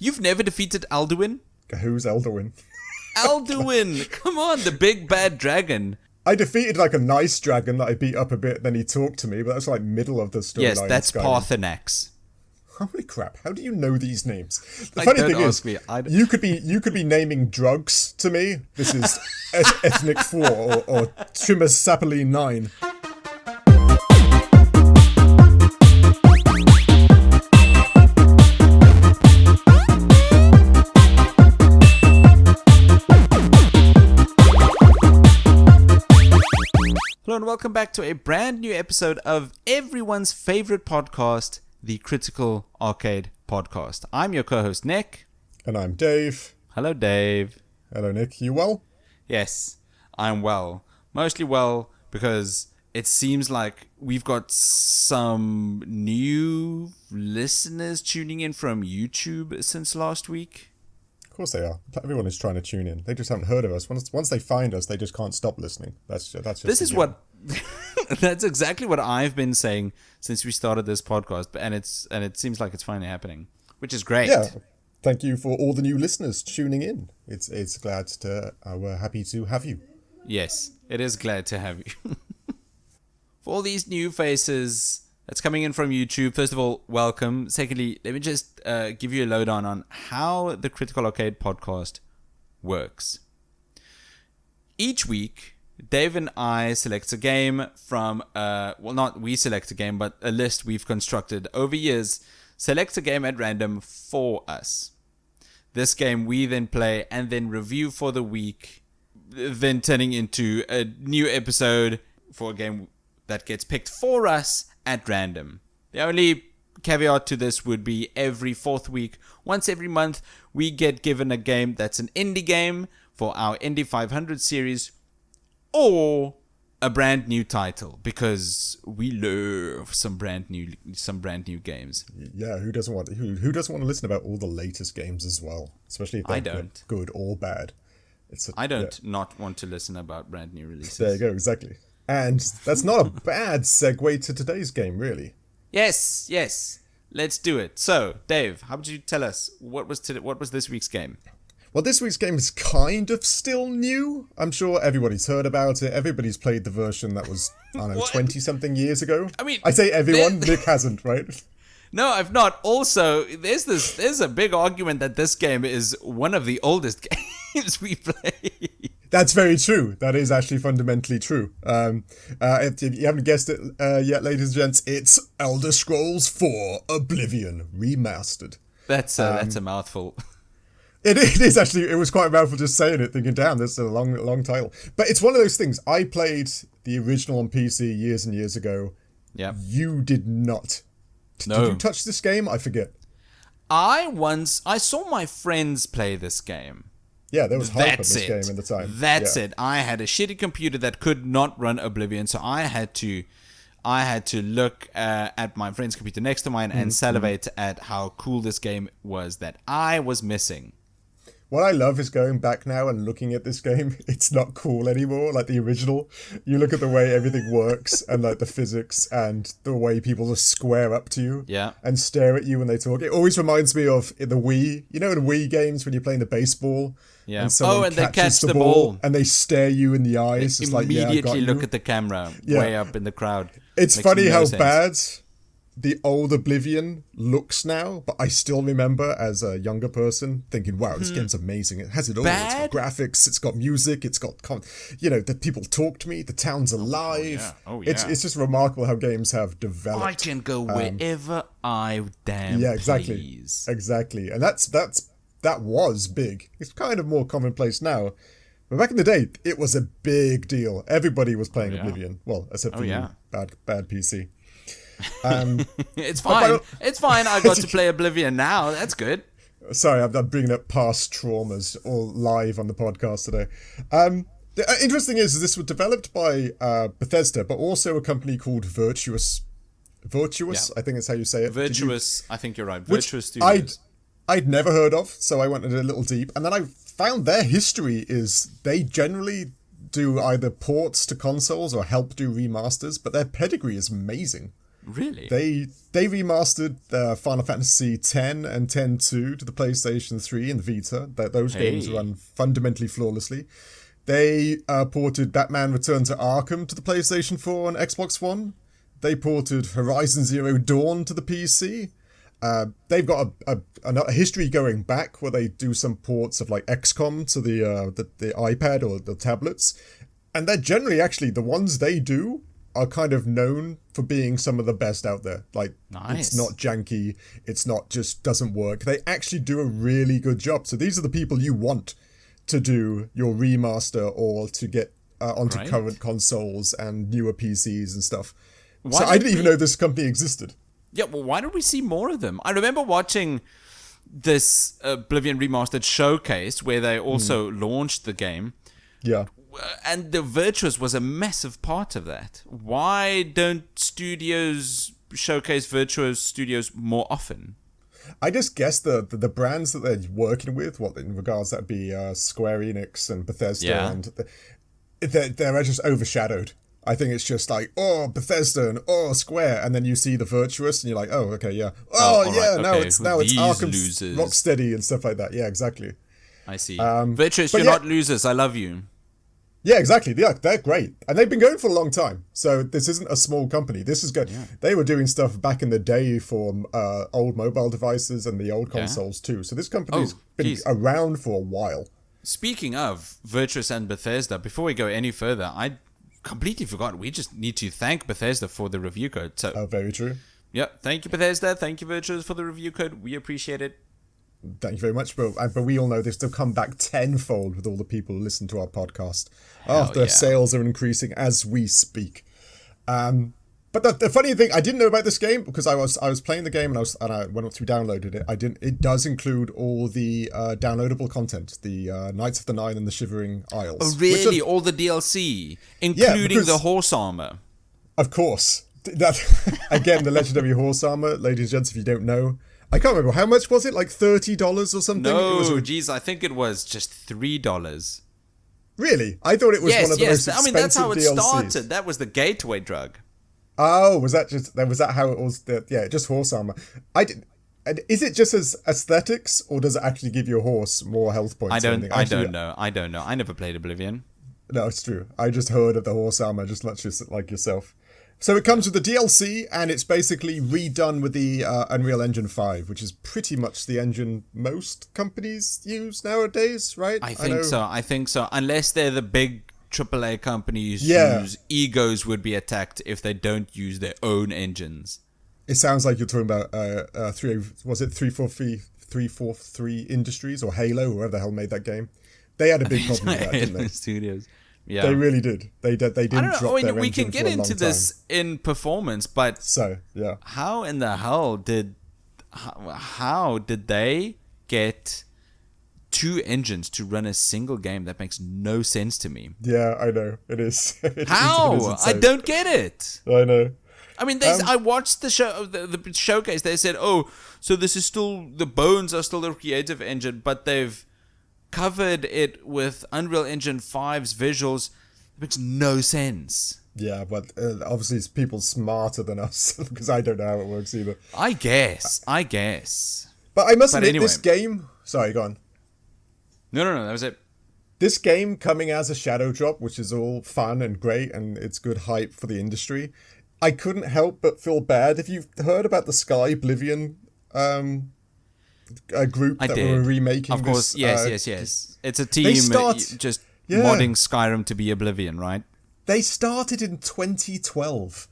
You've never defeated Alduin? Who's Elderwin? Alduin! Come on, the big bad dragon. I defeated like a nice dragon that I beat up a bit, then he talked to me, but that's like middle of the storyline. Yes, that's Parthenax. Holy crap, how do you know these names? The Like, funny don't thing ask is, me. you could be naming drugs to me. This is Ethnic 4 or Trimesapoline 9. Hello and welcome back to a brand new episode of everyone's favorite podcast, the Critical Arcade Podcast. I'm your co-host Nick. And I'm Dave. Hello Dave. Hello Nick, you well? Yes, I'm well. Mostly well because it seems like we've got some new listeners tuning in from YouTube since last week. Of course they are. Everyone is trying to tune in. They just haven't heard of us. Once they find us, they just can't stop listening. That's just this is what that's exactly what I've been saying since we started this podcast, and it seems like it's finally happening, which is great. Yeah. Thank you for all the new listeners tuning in. It's glad to we're happy to have you. Yes, it is glad to have you. For all these new faces that's coming in from YouTube, first of all, welcome. Secondly, let me just give you a lowdown on how the Critical Arcade Podcast works. Each week, Dave and I select a game from, not we select a game, but a list we've constructed over years, select a game at random for us. This game we then play and then review for the week, then turning into a new episode for a game that gets picked for us at random. The only caveat to this would be every fourth week, once every month, we get given a game that's an indie game for our Indie 500 series or a brand new title, because we love some brand new games. Yeah, who doesn't want to listen about all the latest games as well, especially if they're good or bad. I don't not want to listen about brand new releases. There you go, exactly. And that's not a bad segue to today's game, really. Yes. Let's do it. So, Dave, how would you tell us what was this week's game? Well, this week's game is kind of still new. I'm sure everybody's heard about it. Everybody's played the version that was, I don't know, 20-something years ago. I mean, I say everyone, Nick hasn't, right? No, I've not. Also, there's a big argument that this game is one of the oldest games we play. That's very true. That is actually fundamentally true. If you haven't guessed it yet, ladies and gents, it's Elder Scrolls 4 Oblivion Remastered. That's a mouthful. It is actually. It was quite a mouthful just saying it, thinking, damn, this is a long title. But it's one of those things. I played the original on PC years and years ago. Yeah. You did not. No. Did you touch this game? I forget. I saw my friends play this game. Yeah, there was hype on this game at the time. That's it. I had a shitty computer that could not run Oblivion, so I had to look at my friend's computer next to mine and salivate at how cool this game was that I was missing. What I love is going back now and looking at this game. It's not cool anymore, like the original. You look at the way everything works and like the physics and the way people just square up to you and stare at you when they talk. It always reminds me of the Wii. You know, in Wii games when you're playing the baseball and someone they catches catch the ball and they stare you in the eyes. It's immediately look at the camera way up in the crowd. It's funny how bad the old Oblivion looks now, but I still remember as a younger person thinking, wow, this game's amazing. It has it all. It's got graphics, it's got music, it's got, the people talk to me, the town's alive. Oh, yeah. It's just remarkable how games have developed. I can go wherever I damn please. Exactly. And that was big. It's kind of more commonplace now. But back in the day, it was a big deal. Everybody was playing Oblivion. Well, except for you, bad PC. It's fine. It's fine. I got to play Oblivion now. That's good. Sorry, I'm bringing up past traumas all live on the podcast today. The interesting is this was developed by Bethesda, but also a company called Virtuous. I think is how you say it. Virtuous. I think you're right. Virtuous Studios. I'd never heard of, so I went a little deep, and then I found their history is they generally do either ports to consoles or help do remasters, but their pedigree is amazing. Really? They remastered Final Fantasy X and X-2 to the PlayStation 3 and Vita. Those games run fundamentally flawlessly. They ported Batman Return to Arkham to the PlayStation 4 and Xbox One. They ported Horizon Zero Dawn to the PC. They've got a history going back where they do some ports of like XCOM to the iPad or the tablets. And they're generally actually the ones they do are kind of known for being some of the best out there. Like, It's not janky. It's not just doesn't work. They actually do a really good job. So these are the people you want to do your remaster or to get onto current consoles and newer PCs and stuff. So I didn't even know this company existed. Yeah, well, why don't we see more of them? I remember watching this Oblivion Remastered showcase where they also launched the game. Yeah. And the Virtuous was a massive part of that. Why don't studios showcase Virtuous Studios more often? I just guess the brands that they're working with, what in regards that'd be Square Enix and Bethesda, and they're just overshadowed. I think it's just like, oh, Bethesda and Square, and then you see the Virtuous and you're like, oh, okay, yeah. Now it's Arkham's Rocksteady and stuff like that. Yeah, exactly. I see. Virtuous, you're not losers. I love you. Yeah, exactly. Yeah, they're great. And they've been going for a long time. So this isn't a small company. This is good. Yeah. They were doing stuff back in the day for old mobile devices and the old consoles too. So this company's been around for a while. Speaking of Virtuous and Bethesda, before we go any further, I completely forgot. We just need to thank Bethesda for the review code. So, very true. Yeah, thank you, Bethesda. Thank you, Virtuous, for the review code. We appreciate it. Thank you very much, but we all know this will come back tenfold with all the people who listen to our podcast. Their sales are increasing as we speak. But the funny thing, I didn't know about this game because I was playing the game and I went up to downloaded it. It does include all the downloadable content, the Knights of the Nine and the Shivering Isles. Oh, really? All the DLC, including the horse armor. Of course. Again, the legendary horse armor, ladies and gents, if you don't know. I can't remember. How much was it? Like $30 or something? No, I think it was just $3. Really? I thought it was one of the most expensive DLCs. I mean, that's how it started. That was the gateway drug. Oh, was that how it was? Just horse armor. Is it just as aesthetics, or does it actually give your horse more health points? I don't know. I never played Oblivion. No, it's true. I just heard of the horse armor, just like yourself. So it comes with the DLC, and it's basically redone with the Unreal Engine 5, which is pretty much the engine most companies use nowadays, right? I think so. Unless they're the big AAA companies whose egos would be attacked if they don't use their own engines. It sounds like you're talking about 343 Industries or Halo, whoever the hell made that game. They had a big problem with that, didn't they? Studios. Yeah. They really did. They didn't drop their engine. We can get into this in performance, but how in the hell did they get two engines to run a single game? That makes no sense to me. Yeah, I know. It is. How? I don't get it. I know. I mean, I watched the show, the showcase. They said, so this is still, the bones are still the creative engine, but they've covered it with Unreal Engine 5's visuals. It makes no sense. Yeah, but obviously it's people smarter than us because I don't know how it works either. I guess. But I must admit, anyway, this game... Sorry, go on. No, that was it. This game coming as a shadow drop, which is all fun and great and it's good hype for the industry, I couldn't help but feel bad. If you've heard about the Sky Oblivion a group that were remaking of course, this, yes. It's a team modding Skyrim to be Oblivion, right? They started in 2012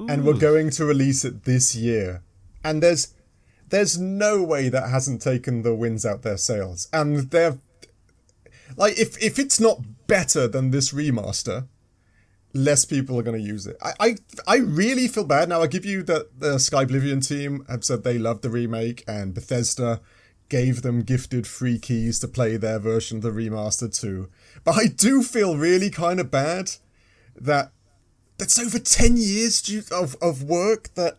and were going to release it this year. And there's no way that hasn't taken the winds out their sails. And they're... Like, if it's not better than this remaster, less people are going to use it. I really feel bad. Now, I give you that the Sky Oblivion team have said they love the remake, and Bethesda gave them gifted free keys to play their version of the remaster too. But I do feel really kind of bad that that's over 10 years of work that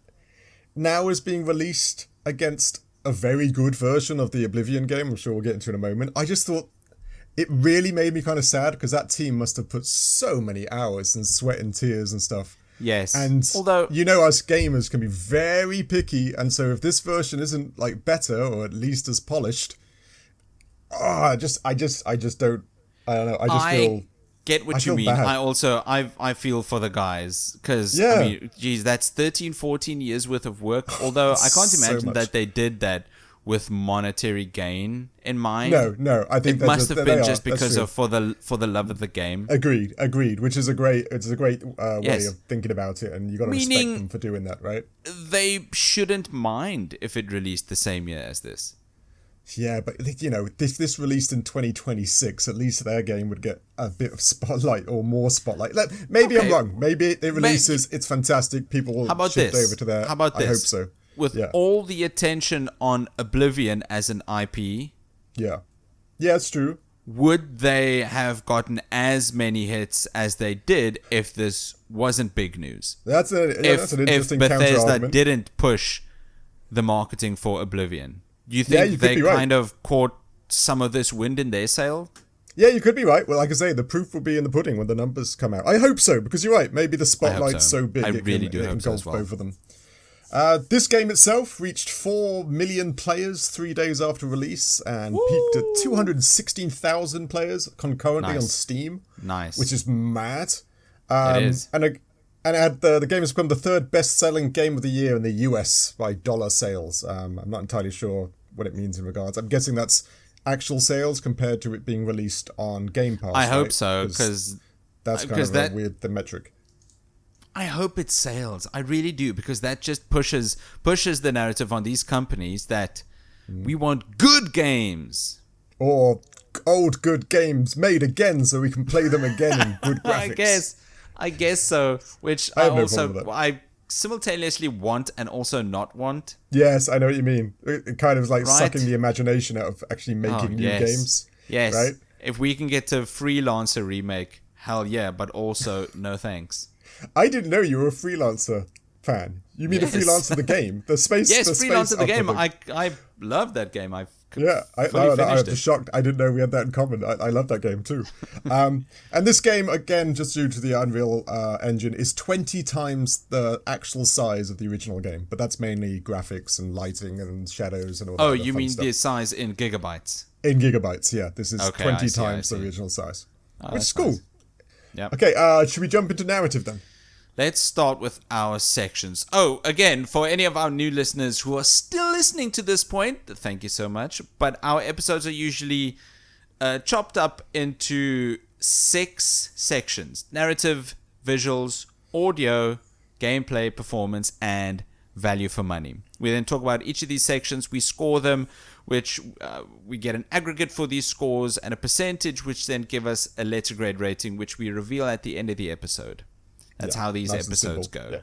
now is being released against a very good version of the Oblivion game. I'm sure we'll get into in a moment. I just thought it really made me kind of sad because that team must have put so many hours and sweat and tears and stuff Yes. And although us gamers can be very picky, and so if this version isn't like better or at least as polished, I just don't. I don't know. I feel. Get what you mean. Bad. I feel for the guys because Yeah. I mean, geez, that's 13, 14 years worth of work. Although I can't imagine that they did that with monetary gain in mind. No, I think it must have been just because of for the love of the game. Agreed. Which is a great way of thinking about it, and you got to respect them for doing that, right? They shouldn't mind if it released the same year as this. Yeah, but this released in 2026. At least their game would get a bit of spotlight or more spotlight. Maybe I'm wrong. Maybe it releases. It's fantastic. People will shift over to there. How about this? I hope so. With all the attention on Oblivion as an IP, yeah, it's true. Would they have gotten as many hits as they did if this wasn't big news? That's an interesting if Bethesda counter-argument. didn't push the marketing for Oblivion. Do you think they kind of caught some of this wind in their sail? Yeah, you could be right. Well, like I say, the proof will be in the pudding when the numbers come out. I hope so, because you're right. Maybe the spotlight's so big it engulfs both of them. This game itself reached 4 million players 3 days after release and peaked at 216,000 players concurrently on Steam. Nice. Which is mad. It is. And the game has become the third best-selling game of the year in the US by dollar sales. I'm not entirely sure what it means in regards. I'm guessing that's actual sales compared to it being released on Game Pass. I hope so, because that's kind of a weird metric. I hope it's sales. I really do, because that just pushes the narrative on these companies that we want good games. Or old good games made again so we can play them again in good graphics. I guess so, which I simultaneously want and also not want. Yes, I know what you mean. It kind of like sucking the imagination out of actually making new games. Yes. Right? If we can get to Freelancer remake, hell yeah, but also no thanks. I didn't know you were a Freelancer fan. You mean the Freelancer the game? The space. Yes, the Freelancer the game. I love that game. I was shocked. I didn't know we had that in common. I love that game too. And this game, again, just due to the Unreal Engine, is 20 times the actual size of the original game. But that's mainly graphics and lighting and shadows and all that. Oh, you mean the size in gigabytes? In gigabytes, yeah. This is 20 times the original size. Which is cool. Nice. Yep. Okay, should we jump into narrative then? Let's start with our sections. Oh, again, for any of our new listeners who are still listening to this point, thank you so much. But our episodes are usually chopped up into 6 sections: narrative, visuals, audio, gameplay, performance, and value for money. We then talk about each of these sections. We score them, which we get an aggregate for these scores and a percentage, which then give us a letter grade rating, which we reveal at the end of the episode. That's how these episodes go. Yeah.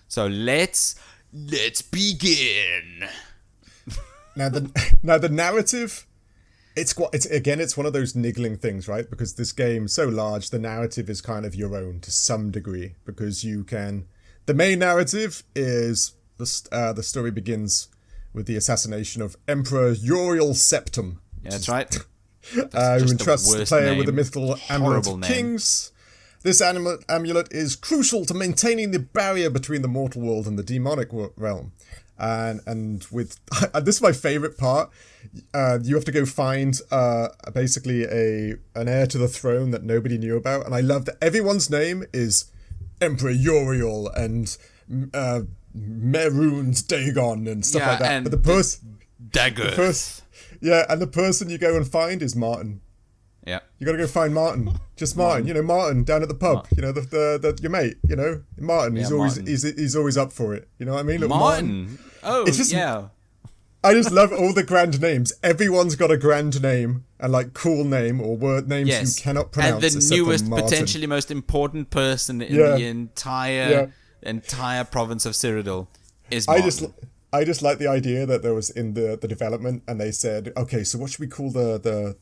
So let's begin. Now the narrative, it's one of those niggling things, right? Because this game's so large, the narrative is kind of your own to some degree, because the main narrative is the story begins with the assassination of Emperor Uriel Septim. Yeah, that's right. Who entrusts the player with the mythical amulet of kings. This amulet is crucial to maintaining the barrier between the mortal world and the demonic realm. And with this is my favorite part. You have to go find basically an heir to the throne that nobody knew about. And I love that everyone's name is Emperor Uriel and Merune's Dagon and stuff like that. And but the person and the person you go and find is Martin. Yeah, you gotta go find Martin. Just Martin. You know, Martin down at the pub. You know, the your mate. You know, Martin. He's always up for it. You know what I mean? Look, Martin. Oh, it's just, yeah. I just love all the grand names. Everyone's got a grand name and like cool name or word names you cannot pronounce. And the newest, potentially most important person in the entire province of Cyrodiil is Martin. I just like the idea that there was in the development, and they said, okay, so what should we call the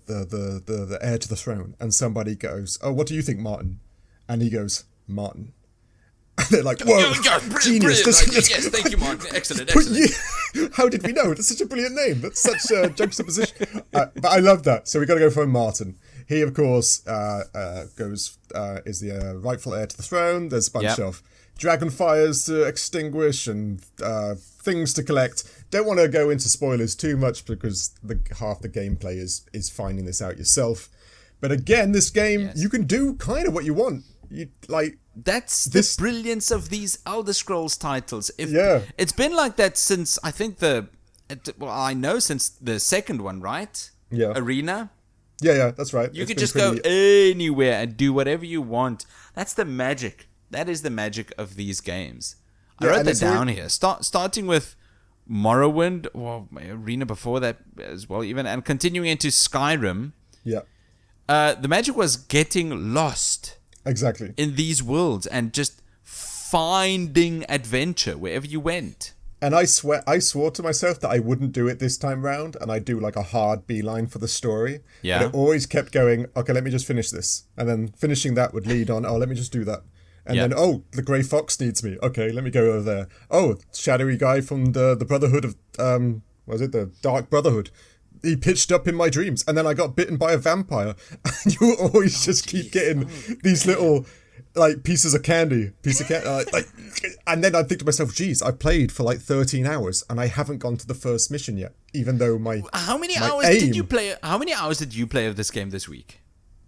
heir to the throne? And somebody goes, oh, what do you think, Martin? And he goes, Martin. And they're like, whoa, genius. Yes, thank you, Martin. Excellent. How did we know? That's such a brilliant name. That's such a juxtaposition. But I love that. So we got to go find Martin. He, of course, is the rightful heir to the throne. There's a bunch of dragon fires to extinguish and things to collect. Don't want to go into spoilers too much because half the gameplay is finding this out yourself. But again, this game, you can do kind of what you want. That's the brilliance of these Elder Scrolls titles. It's been like that since, I think since the second one, right? Yeah. Arena. Yeah, that's right. You could just go anywhere and do whatever you want. That's the magic. That is the magic of these games. I wrote that down here. Starting with Morrowind, or Arena before that as well, even, and continuing into Skyrim. Yeah. The magic was getting lost. Exactly. In these worlds and just finding adventure wherever you went. And I swore to myself that I wouldn't do it this time round, and I'd do like a hard beeline for the story. Yeah. But it always kept going, okay, let me just finish this. And then finishing that would lead on, let me just do that. And then, the Grey Fox needs me. Okay, let me go over there. Oh, shadowy guy from the Brotherhood of, the Dark Brotherhood. He pitched up in my dreams, and then I got bitten by a vampire. And you always just keep getting these little, pieces of candy. And then I think to myself, geez, I've played for 13 hours, and I haven't gone to the first mission yet, even though How many hours did you play? How many hours did you play of this game this week?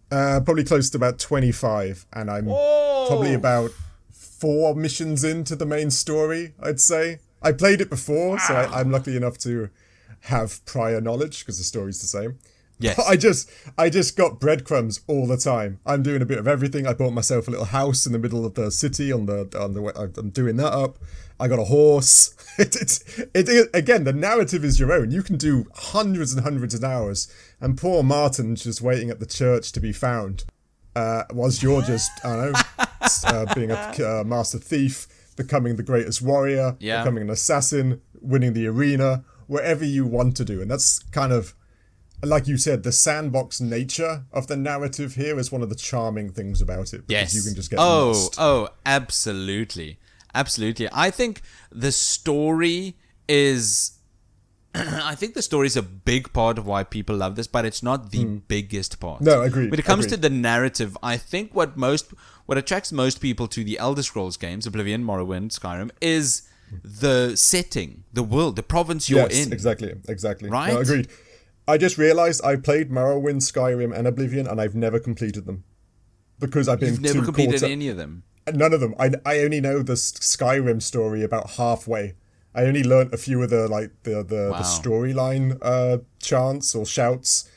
Probably close to about 25, and I'm probably about 4 missions into the main story, I'd say. I played it before, so I'm lucky enough to have prior knowledge because the story's the same. Yes. But I just got breadcrumbs all the time. I'm doing a bit of everything. I bought myself a little house in the middle of the city on the way. I'm doing that up. I got a horse. Again, the narrative is your own. You can do hundreds and hundreds of hours. And poor Martin's just waiting at the church to be found. Whilst you're just, being a master thief, becoming the greatest warrior, becoming an assassin, winning the arena, wherever you want to do. And that's kind of, like you said, the sandbox nature of the narrative here is one of the charming things about it. Because you can just get lost. Oh, absolutely. Absolutely. I think the story is... I think the story is a big part of why people love this, but it's not the biggest part. No, agreed. When it comes to the narrative, I think what attracts most people to the Elder Scrolls games, Oblivion, Morrowind, Skyrim, is the setting, the world, the province you're in. Yes, exactly. Right? No, agreed. I just realised I played Morrowind, Skyrim, and Oblivion, and I've never completed them. Because I've been You've never completed any of them? None of them. I only know the Skyrim story about halfway. I only learnt a few of the storyline chants or shouts.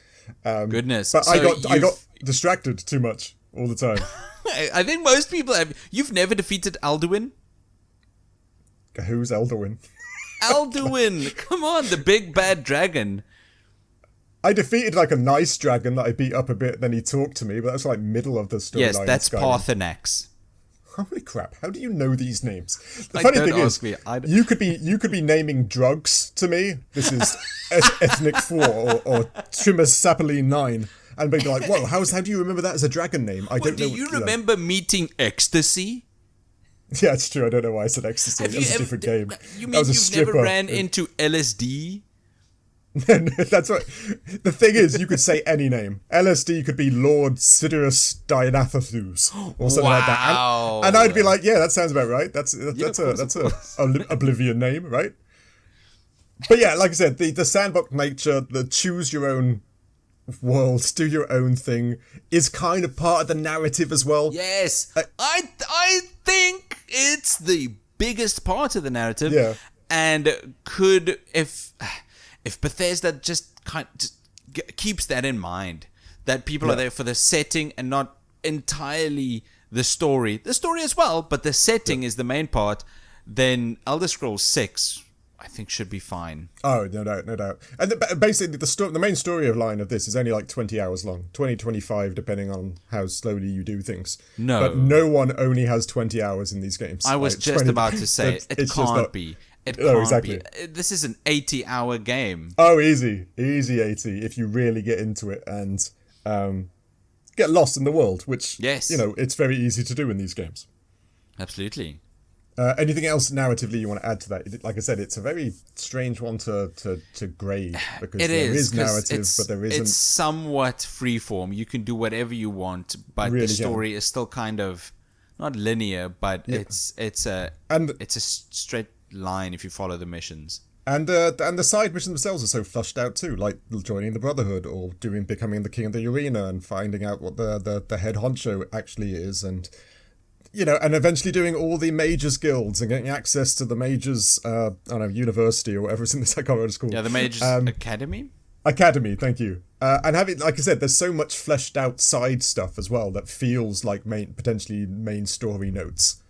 Goodness. But I got distracted too much all the time. I think most people have. You've never defeated Alduin? Who's Alduin? Alduin! Come on, the big bad dragon. I defeated a nice dragon that I beat up a bit, then he talked to me, but that's middle of the storyline. Yes, that's Parthenax. Holy crap, how do you know these names? The funny thing is, you could be naming drugs to me. This is Ethnic 4 or Trimesapoline 9. And be like, whoa, how do you remember that as a dragon name? I don't know. Do you remember meeting Ecstasy? Yeah, it's true. I don't know why I said Ecstasy. That was a different game. You mean you've never ran into LSD? That's what the thing is. You could say any name. LSD could be Lord Sidious Dianathus or something like that, and I'd be like, yeah, that sounds about right. That's a Oblivion name, right? But yeah, like I said, the sandbox nature, the choose your own world, do your own thing, is kind of part of the narrative as well. Yes, I think it's the biggest part of the narrative. Yeah, and could if Bethesda just keeps that in mind, that people are there for the setting and not entirely the story as well, but the setting is the main part, then Elder Scrolls 6, I think, should be fine. Oh, no doubt. And basically, the main story line of this is only 20 hours long, 20-25, depending on how slowly you do things. No. But no one only has 20 hours in these games. I was just about to say, it can't be. It can't be. This is an 80-hour game. Oh, easy 80 if you really get into it and get lost in the world, which, it's very easy to do in these games. Absolutely. Anything else narratively you want to add to that? Like I said, it's a very strange one to grade because there is narrative, but there isn't. It's somewhat freeform. You can do whatever you want, but the story is still kind of not linear, but it's a straight line if you follow the missions. And the side missions themselves are so flushed out too, like joining the Brotherhood or becoming the king of the arena and finding out what the head honcho actually is, and and eventually doing all the mages guilds and getting access to the mages I don't know, university or whatever it's in this, I can't remember what it's called. Yeah, the mages academy. Academy, thank you. And having, like I said, there's so much fleshed out side stuff as well that feels like potentially main story notes.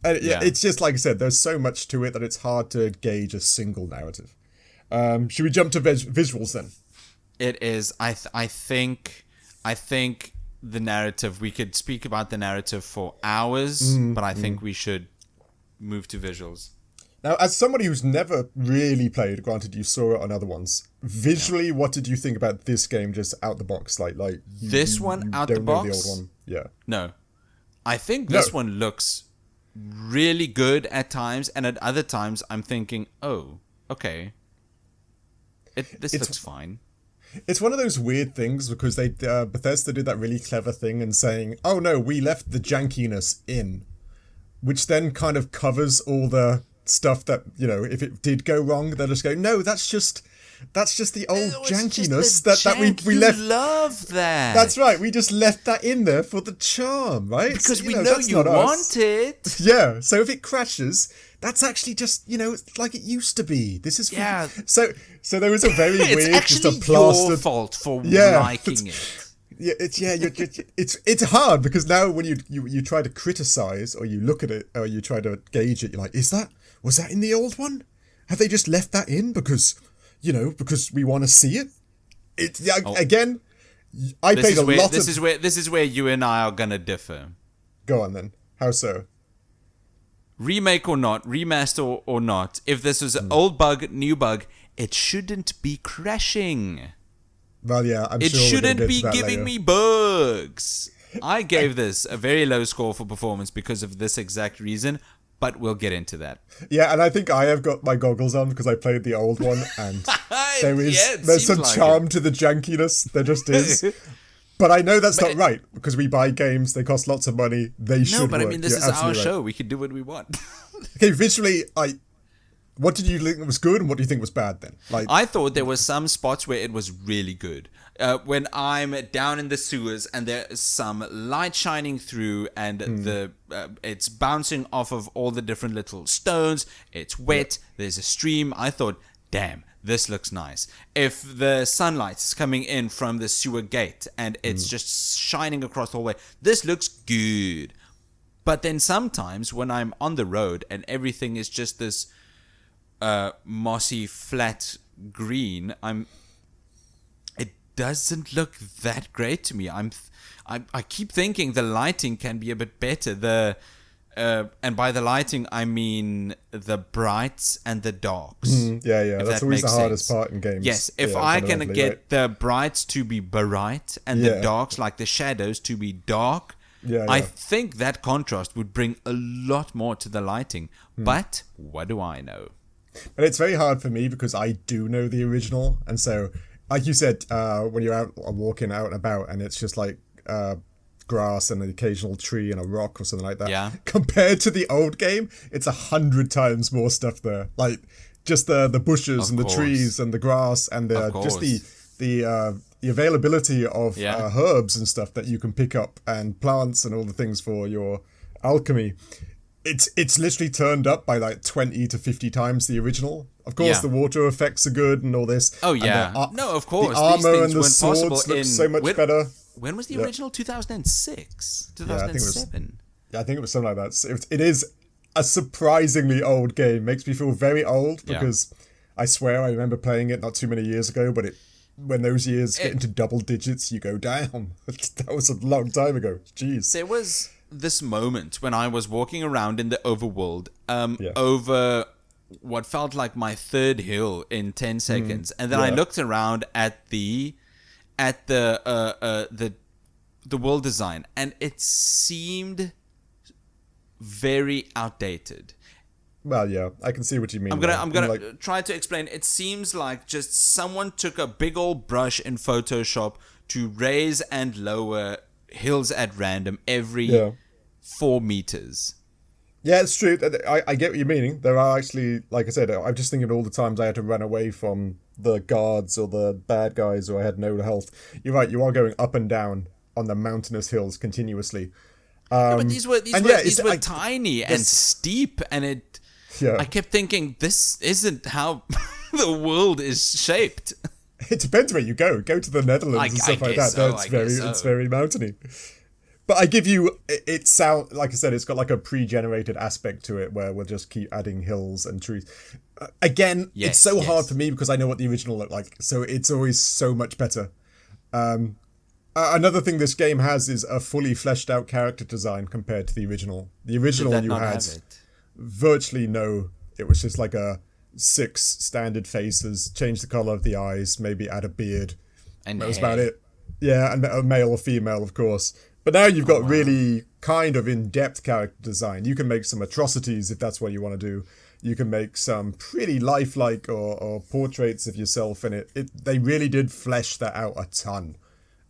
And it's just, like I said, there's so much to it that it's hard to gauge a single narrative. Should we jump to visuals then? It is. I think the narrative, we could speak about the narrative for hours, but I think we should move to visuals. Now, as somebody who's never really played, granted you saw it on other ones, visually, what did you think about this game just out the box? Like this one out the box? The old one. Yeah. No. I think this one looks really good at times, and at other times I'm thinking, oh, okay. This looks fine. It's one of those weird things because Bethesda did that really clever thing in saying, oh no, we left the jankiness in, which then kind of covers all the stuff that, if it did go wrong, they'll just go, no, that's just the old jankiness that we left. You love that. That's right. We just left that in there for the charm, right? Because we know you want it. Yeah. So if it crashes, that's actually just, like it used to be. This is So there was a very weird, it's actually your fault for liking it. Yeah, it's hard because now when you try to criticize or you look at it or you try to gauge it, you're like, was that in the old one? Have they just left that in because we want to see it? Again, I played a lot of... This is where you and I are gonna differ. Go on then. How so? Remake or not, remaster or not, if this was an old bug, new bug, it shouldn't be crashing. Well, yeah, I'm sure it shouldn't be giving me bugs. I gave this a very low score for performance because of this exact reason, but we'll get into that. Yeah, and I think I have got my goggles on because I played the old one, and there's some charm to the jankiness. There just is. But I know that's not right because we buy games, they cost lots of money, they should work. No, but I mean, this is our show. We can do what we want. Okay, visually, what did you think was good and what do you think was bad then? I thought there were some spots where it was really good. When I'm down in the sewers and there's some light shining through and it's bouncing off of all the different little stones, it's wet, there's a stream, I thought, damn, this looks nice. If the sunlight is coming in from the sewer gate and it's just shining across the hallway, this looks good. But then sometimes when I'm on the road and everything is just this mossy flat green, it doesn't look that great to me. I keep thinking the lighting can be a bit better. And by the lighting I mean the brights and the darks. That's always the hardest part in games. Yes, if I can get the brights to be bright and the darks, like the shadows, to be dark, I think that contrast would bring a lot more to the lighting. But what do I know? But it's very hard for me because I do know the original, and so, like you said, when you're out walking out and about, and it's just like grass and an occasional tree and a rock or something like that. Yeah. Compared to the old game, it's 100 times more stuff there. Like just the bushes and the trees and the grass and just the availability of herbs and stuff that you can pick up and plants and all the things for your alchemy. It's literally turned up by like 20 to 50 times the original. Of course, the water effects are good and all this. Oh, yeah. No, of course. The armor and the swords look so much better. When was the original? 2006? 2007? I think it was something like that. It is a surprisingly old game. Makes me feel very old because I swear I remember playing it not too many years ago, but when those years get into double digits, you go down. That was a long time ago. Jeez. There was this moment when I was walking around in the overworld over what felt like my third hill in 10 seconds, and then I looked around at the world design, and it seemed very outdated. Well, yeah, I can see what you mean. I'm gonna try to explain. It seems like just someone took a big old brush in Photoshop to raise and lower hills at random every 4 meters. Yeah, it's true. I get what you're meaning. There are actually, like I said, I'm just thinking of all the times I had to run away from the guards or the bad guys, or I had no health. You're right. You are going up and down on the mountainous hills continuously. But these were tiny and steep, and I kept thinking, this isn't how the world is shaped. It depends where you go. Go to the Netherlands and stuff like that. It's very mountainy. But I give you, it sound like I said, it's got like a pre-generated aspect to it where we'll just keep adding hills and trees. Again, it's so hard for me because I know what the original looked like, so it's always so much better. Another thing this game has is a fully fleshed out character design compared to the original. The original you had virtually no. It was just like 6 standard faces, change the color of the eyes, maybe add a beard. And that was about it. Yeah, and a male or female, of course. But now you've got really kind of in-depth character design. You can make some atrocities if that's what you want to do. You can make some pretty lifelike or portraits of yourself, and they really did flesh that out a ton.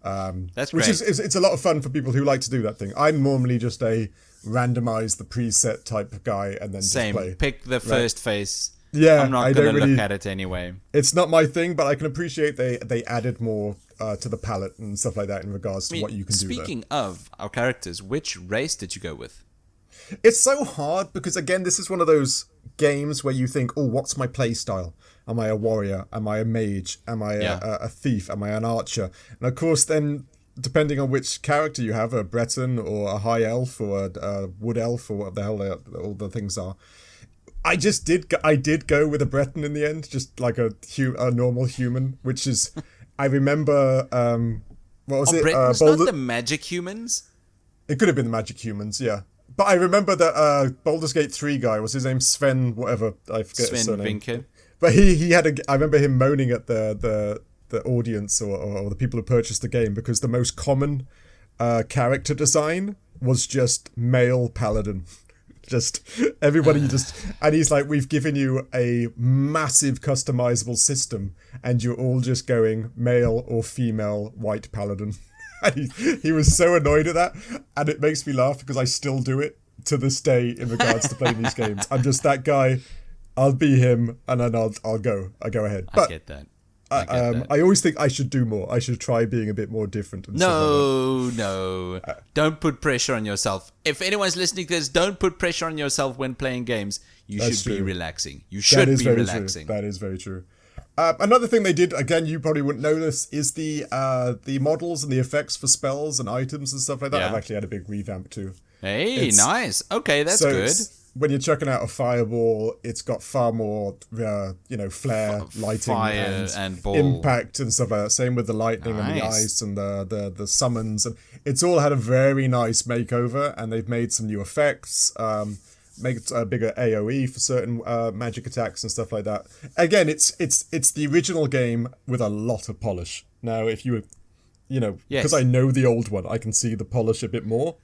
That's great. Which it's a lot of fun for people who like to do that thing. I'm normally just a randomize the preset type of guy and then just play. Pick the first face. Yeah, I'm not going to look at it anyway. It's not my thing, but I can appreciate they added more to the palette and stuff like that in regards to what you can do there. Speaking of our characters, which race did you go with? It's so hard because, again, this is one of those games where you think, oh, what's my play style? Am I a warrior? Am I a mage? Am I a thief? Am I an archer? And of course, then, depending on which character you have, a Breton or a high elf or a wood elf or what the hell all the things are, I did go with a Breton in the end, just like a normal human, which is, I remember, what was it? Bretons, not the magic humans? It could have been the magic humans, yeah. But I remember that Baldur's Gate 3 guy, was his name Sven, whatever, I forget his surname. Vinke. But he had I remember him moaning at the audience or the people who purchased the game because the most common character design was just male paladin. Just everybody and he's like, we've given you a massive customizable system and you're all just going male or female white paladin. And he was so annoyed at that, and it makes me laugh because I still do it to this day in regards to playing these games. I'm just that guy. I'll be him, and then I'll go ahead. But I get that. I always think I should do more. I should try being a bit more different. And No. Don't put pressure on yourself. If anyone's listening to this, don't put pressure on yourself when playing games. You should be relaxing. You should be relaxing. That is very true. Another thing they did, again, you probably wouldn't know this, is the models and the effects for spells and items and stuff like that. Yeah. I've actually had a big revamp too. Hey, nice. Okay, that's good. When you're chucking out a fireball, it's got far more, flare, lighting, and impact and stuff like that. Same with the lightning and the ice and the summons. And it's all had a very nice makeover, and they've made some new effects. Make a bigger AoE for certain magic attacks and stuff like that. Again, it's the original game with a lot of polish. Now, if you because I know the old one, I can see the polish a bit more.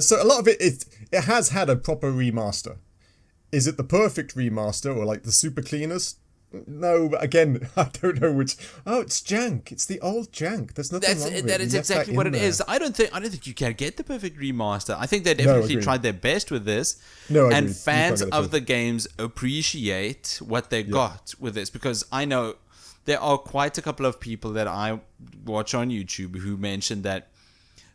So a lot of it has had a proper remaster. Is it the perfect remaster or like the super cleanest? No, but again, I don't know which. Oh, it's jank. It's the old jank. There's nothing wrong with it. That is exactly what it is. I don't think you can get the perfect remaster. I think they definitely tried their best with this. And fans of the games appreciate what they got with this, because I know there are quite a couple of people that I watch on YouTube who mentioned that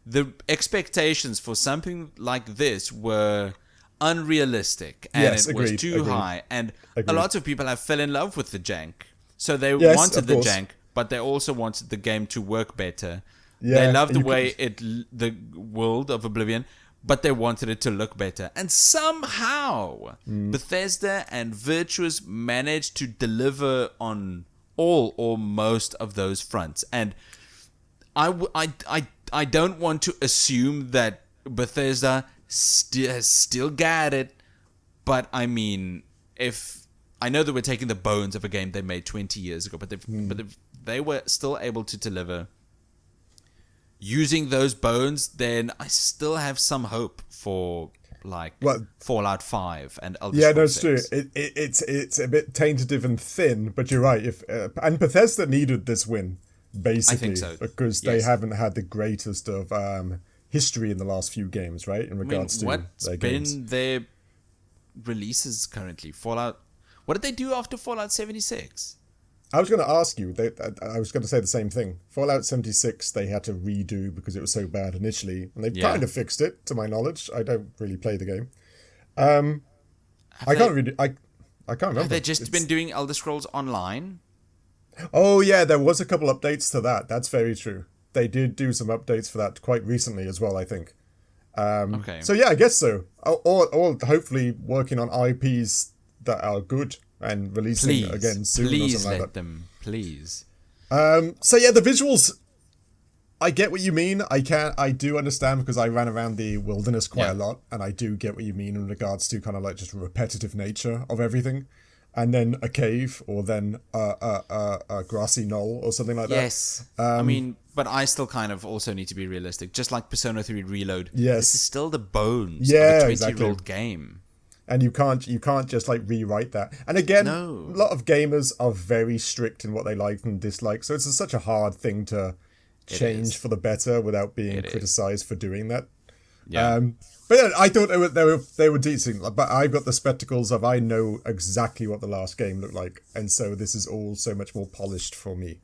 the expectations for something like this were unrealistic, and it was too high, and a lot of people have fell in love with the jank, so they wanted the jank, but they also wanted the game to work better. They loved the way the world of Oblivion, but they wanted it to look better, and somehow Bethesda and Virtuous managed to deliver on all or most of those fronts. And I don't want to assume that Bethesda still got it, but I mean, if I know that we're taking the bones of a game they made 20 years ago, but if they were still able to deliver using those bones, then I still have some hope for Fallout 5 and Elder Scrolls 6. True. It's a bit tentative and thin, but you're right. And Bethesda needed this win, basically, I think so. because they haven't had the greatest of history in the last few games, right? In regards to their games. What's been their releases currently? Fallout. What did they do after Fallout 76? I was going to ask you. I was going to say the same thing. Fallout 76, they had to redo because it was so bad initially, and they've kind of fixed it, to my knowledge. I don't really play the game. I can't remember. Have they just been doing Elder Scrolls Online? Oh yeah, there was a couple updates to that. That's very true. They did do some updates for that quite recently as well, I think. Okay. So yeah, I guess so. Or hopefully working on IPs that are good and releasing again soon or something like that. Them, please. So yeah, the visuals, I get what you mean. I do understand because I ran around the wilderness quite a lot, and I do get what you mean in regards to kind of like just repetitive nature of everything. And then a cave, or then a grassy knoll, or something like that. Yes. I mean, but I still kind of also need to be realistic. Just like Persona 3 Reload. Yes. This is still the bones of a 20-year-old game. And you can't just like rewrite that. And again, a lot of gamers are very strict in what they like and dislike. So it's such a hard thing to change for the better without being criticized for doing that. Yeah. But yeah, I thought they were decent. But I've got the spectacles of I know exactly what the last game looked like, and so this is all so much more polished for me.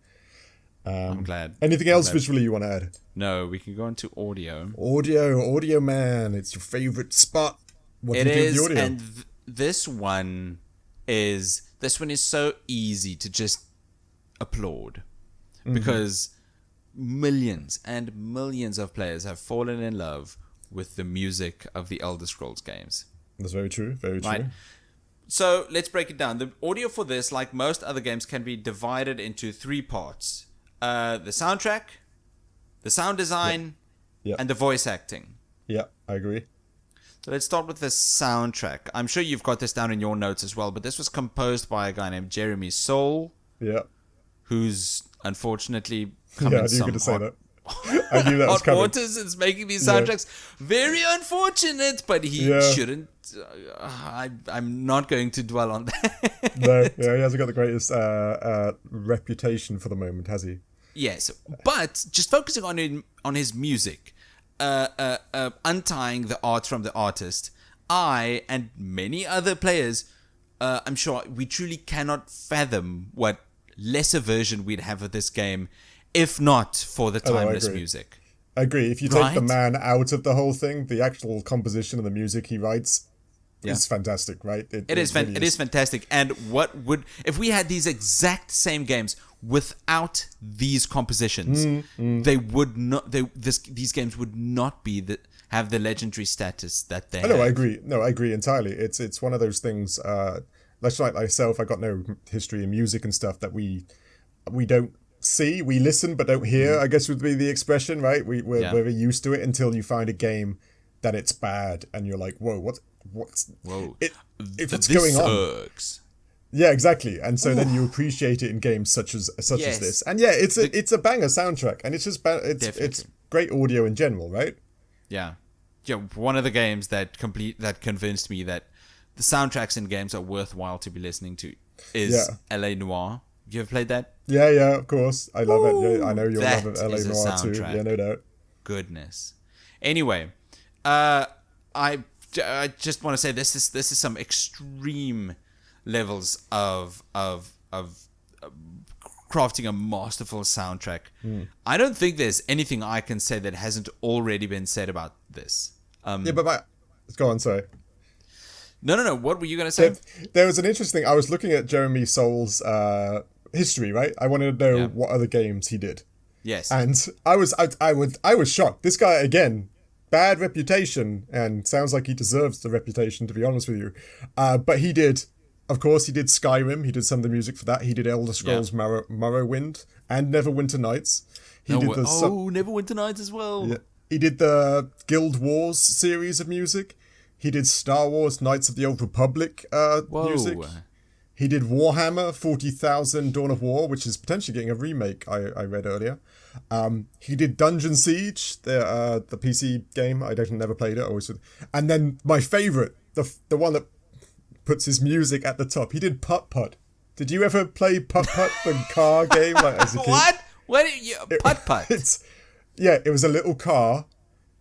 I'm glad. Anything else visually you want to add? No, we can go into audio. Audio, man, it's your favorite spot. What do you do with the audio? And this one is so easy to just applaud because millions and millions of players have fallen in love with the music of the Elder Scrolls games. That's very true. Very true. Right? So let's break it down. The audio for this, like most other games, can be divided into three parts: the soundtrack, the sound design, and the voice acting. Yeah, I agree. So let's start with the soundtrack. I'm sure you've got this down in your notes as well, but this was composed by a guy named Jeremy Soule. Yeah. Who's unfortunately come in some I knew that was coming. waters is making these soundtracks very unfortunate, but he shouldn't. I'm not going to dwell on that. No, he hasn't got the greatest reputation for the moment, has he? Yes, but just focusing on his music, untying the art from the artist, I and many other players, I'm sure we truly cannot fathom what lesser version we'd have of this game if not for the timeless music. I agree. If you take the man out of the whole thing, the actual composition of the music he writes is fantastic, right? It is fantastic. And if we had these exact same games without these compositions, they would not. These games would not have the legendary status that they have. I agree. No, I agree entirely. It's one of those things. Like myself, I got no history in music and stuff that we don't see. We listen but don't hear, I guess would be the expression, right? We're very used to it until you find a game that it's bad and you're like, whoa, what's going on? Yeah, exactly. And so then you appreciate it in games such as this. And yeah, it's a banger soundtrack, and it's just it's great audio in general, right? Yeah. One of the games that convinced me that the soundtracks in games are worthwhile to be listening to is L.A. Noire. You ever played that? Yeah, of course. I love it. I know you'll love it, L.A. Noire too. Yeah, no doubt. Goodness. Anyway, I just want to say this is some extreme levels of crafting a masterful soundtrack. I don't think there's anything I can say that hasn't already been said about this. But go on, sorry. No. What were you going to say? There was an interesting. I was looking at Jeremy Soule's history, right? I wanted to know what other games he did. Yes. And I was shocked. This guy, again, bad reputation, and sounds like he deserves the reputation, to be honest with you. But he did Skyrim. He did some of the music for that. He did Elder Scrolls Morrowind and Neverwinter Nights. Neverwinter Nights as well. Yeah. He did the Guild Wars series of music. He did Star Wars Knights of the Old Republic music. He did Warhammer 40,000 Dawn of War, which is potentially getting a remake, I read earlier. He did Dungeon Siege, the PC game. I never played it. And then my favourite, the one that puts his music at the top, he did Putt Putt. Did you ever play Putt Putt, the car game, as a kid? What? Putt Putt? It was a little car,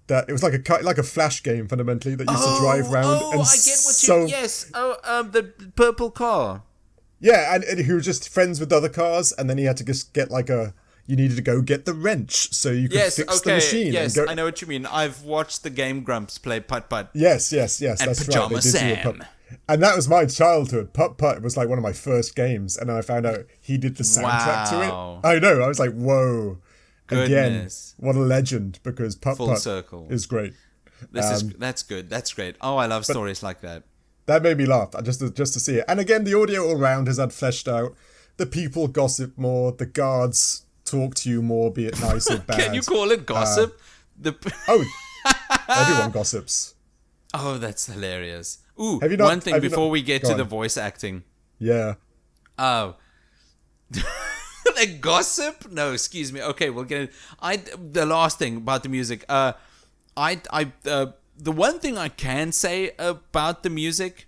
that it was like a flash game fundamentally that used to drive around. Oh, I get what you. Yes. The purple car. Yeah, and he was just friends with other cars, and then he had to just get you needed to go get the wrench so you could fix the machine. Yes, I know what you mean. I've watched the Game Grumps play Putt Putt. Yes, and that's Pajama right. Sam. And that was my childhood. Putt Putt was like one of my first games, and then I found out he did the soundtrack to it. I know. I was like, whoa. Goodness. Again, what a legend, because Putt Full Putt circle. is great. That's good. That's great. Oh, I love stories like that. That made me laugh just to see it. And again, the audio all around has had fleshed out. The people gossip more. The guards talk to you more, be it nice or bad. Can you call it gossip? Everyone gossips. Oh, that's hilarious. Ooh, one thing before we get to the voice acting. Yeah. Oh. The gossip? No, excuse me. Okay, we'll get it. The last thing about the music. The one thing I can say about the music,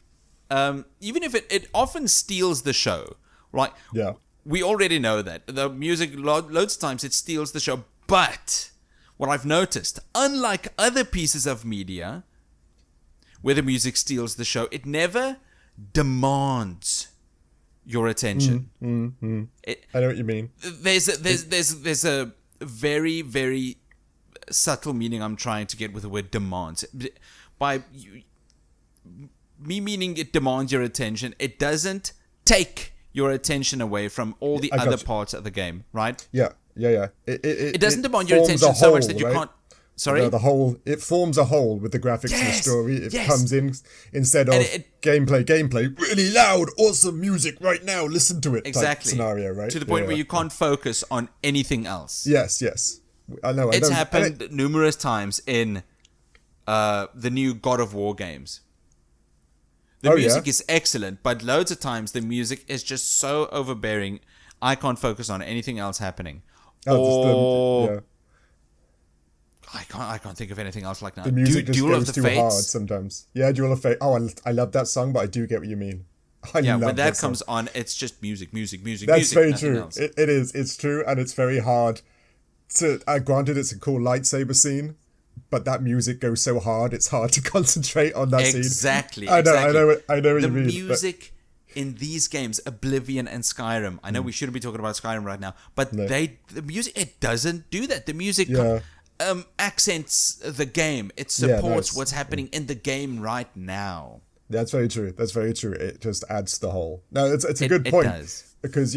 even if it often steals the show, right? Yeah. We already know that. The music, loads of times, it steals the show. But what I've noticed, unlike other pieces of media where the music steals the show, it never demands your attention. I know what you mean. There's a very, very subtle meaning I'm trying to get with the word demands. By me meaning it demands your attention, it doesn't take your attention away from all the other parts of the game, right? Yeah. It doesn't demand your attention so much that you can't. Sorry? It forms a whole with the graphics and the story. It comes in instead of gameplay, really loud, awesome music right now, listen to it. Exactly. Type scenario, right? To the point where you can't focus on anything else. Yes. I know. It's happened numerous times in the new God of War games. The music is excellent, but loads of times the music is just so overbearing, I can't focus on anything else happening. I can't think of anything else like that. The music just goes too hard sometimes. Yeah, Duel of Fate. Oh, I love that song, but I do get what you mean. When that comes on, it's just music. That's very true. It is. It's true, and it's very hard to. Granted, it's a cool lightsaber scene, but that music goes so hard, it's hard to concentrate on that scene. Exactly. I know what you mean. The music in these games, Oblivion and Skyrim. I know we shouldn't be talking about Skyrim right now, but the music, it doesn't do that. The music accents the game. It supports what's happening in the game right now. That's very true. It just adds to the whole. No, it's a good point. It does. Because,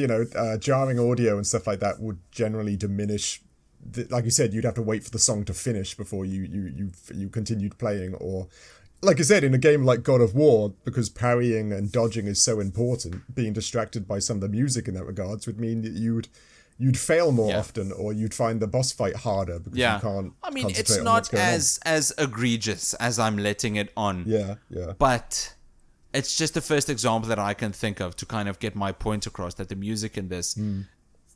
jarring audio and stuff like that would generally diminish. Like you said, you'd have to wait for the song to finish before you continued playing. Or, like I said, in a game like God of War, because parrying and dodging is so important, being distracted by some of the music in that regards would mean that you'd fail more often, or you'd find the boss fight harder because you can't. I mean, it's not as egregious as I'm letting it on. Yeah. But it's just the first example that I can think of to kind of get my point across that the music in this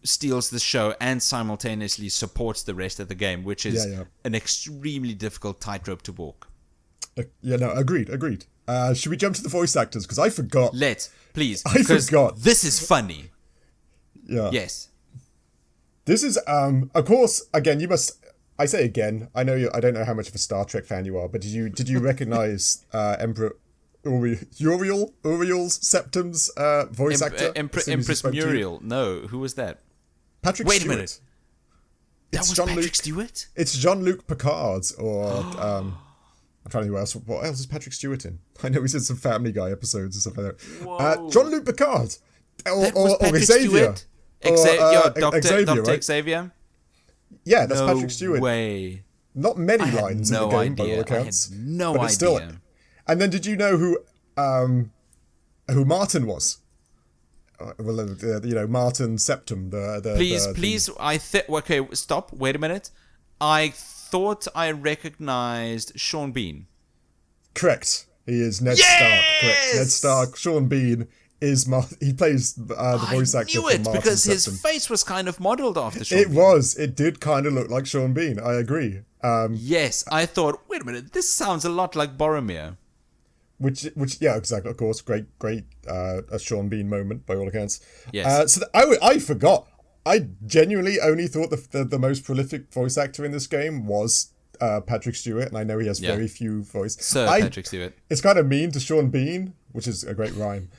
steals the show and simultaneously supports the rest of the game, which is an extremely difficult tightrope to walk. Agreed. Should we jump to the voice actors? Because I forgot. Please. I forgot. This is funny. Yeah. Yes. This is, of course, again, you must. I say again. I don't know how much of a Star Trek fan you are, but did you recognize Emperor Uriel Septim's voice actor? Empress Muriel. No, who was that? Patrick Stewart. Wait a minute. That was Patrick Stewart? It's Jean-Luc Picard, or I'm trying to think what else is Patrick Stewart in? I know he's in some Family Guy episodes and stuff like that. Jean-Luc Picard, or Xavier. Dr. Xavier? Yeah, that's Patrick Stewart. No way. Not many lines in the game, by all accounts. I had no idea. And then did you know who Martin was? Martin Septim. Please. Okay, stop. Wait a minute. I thought I recognized Sean Bean. Correct. He is Ned Stark. Correct. Ned Stark. Sean Bean is he plays the voice actor for Martin Septim. Because his face was kind of modeled after Sean Bean. It did kind of look like Sean Bean. I agree. Yes, I thought, wait a minute, this sounds a lot like Boromir. Which yeah, exactly. Of course, great a Sean Bean moment by all accounts. Yes. I forgot. I genuinely only thought the most prolific voice actor in this game was Patrick Stewart, and I know he has very few voices. Sir Patrick Stewart. It's kind of mean to Sean Bean, which is a great rhyme.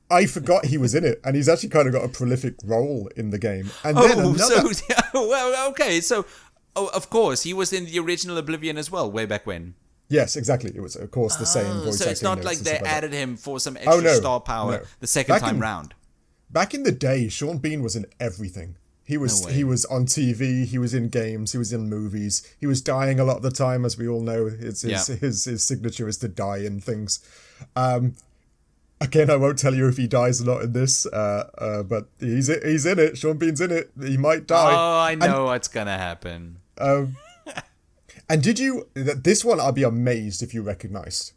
I forgot he was in it, and he's actually kind of got a prolific role in the game. And then okay, so of course he was in the original Oblivion as well, way back when. Yes, exactly. It was, of course, the same voice acting. So it's not like they added him for some extra star power the second time round. Back in the day, Sean Bean was in everything. He was on TV, he was in games, he was in movies. He was dying a lot of the time, as we all know. His signature is to die in things. Again, I won't tell you if he dies or not in this, but he's in it. Sean Bean's in it. He might die. Oh, I know what's gonna happen. And did you... This one, I'd be amazed if you recognised.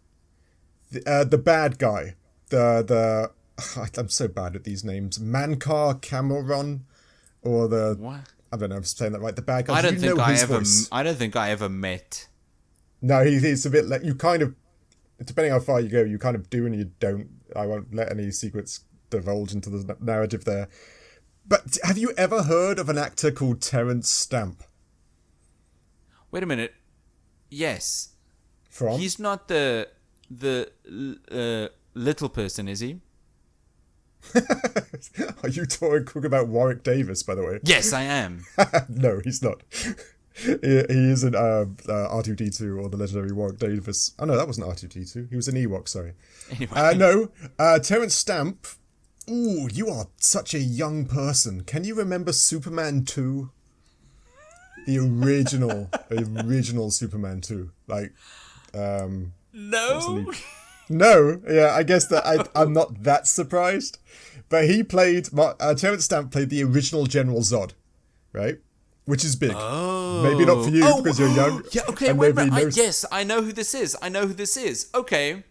The bad guy. I'm so bad at these names. Mankar Cameron, or the... What? I don't know if I'm saying that right. The bad guy. I don't think I ever met. No, he's a bit like... You kind of... Depending how far you go, you kind of do and you don't. I won't let any secrets divulge into the narrative there. But have you ever heard of an actor called Terence Stamp? Wait a minute. Yes. From? He's not the little person, is he? Are you talking about Warwick Davis, by the way? Yes, I am. No, he's not. He isn't R2-D2 or the legendary Warwick Davis. Oh no, that wasn't R2-D2. He was an Ewok, sorry. Anyway. Terence Stamp. Ooh, you are such a young person. Can you remember Superman 2? The original Superman 2. Like, no. No, yeah, I guess that I'm not that surprised. But he played, Terence Stamp played the original General Zod, right? Which is big. Oh. Maybe not for you because you're young. Yeah, okay, wait a minute. Yes, I know who this is. Okay.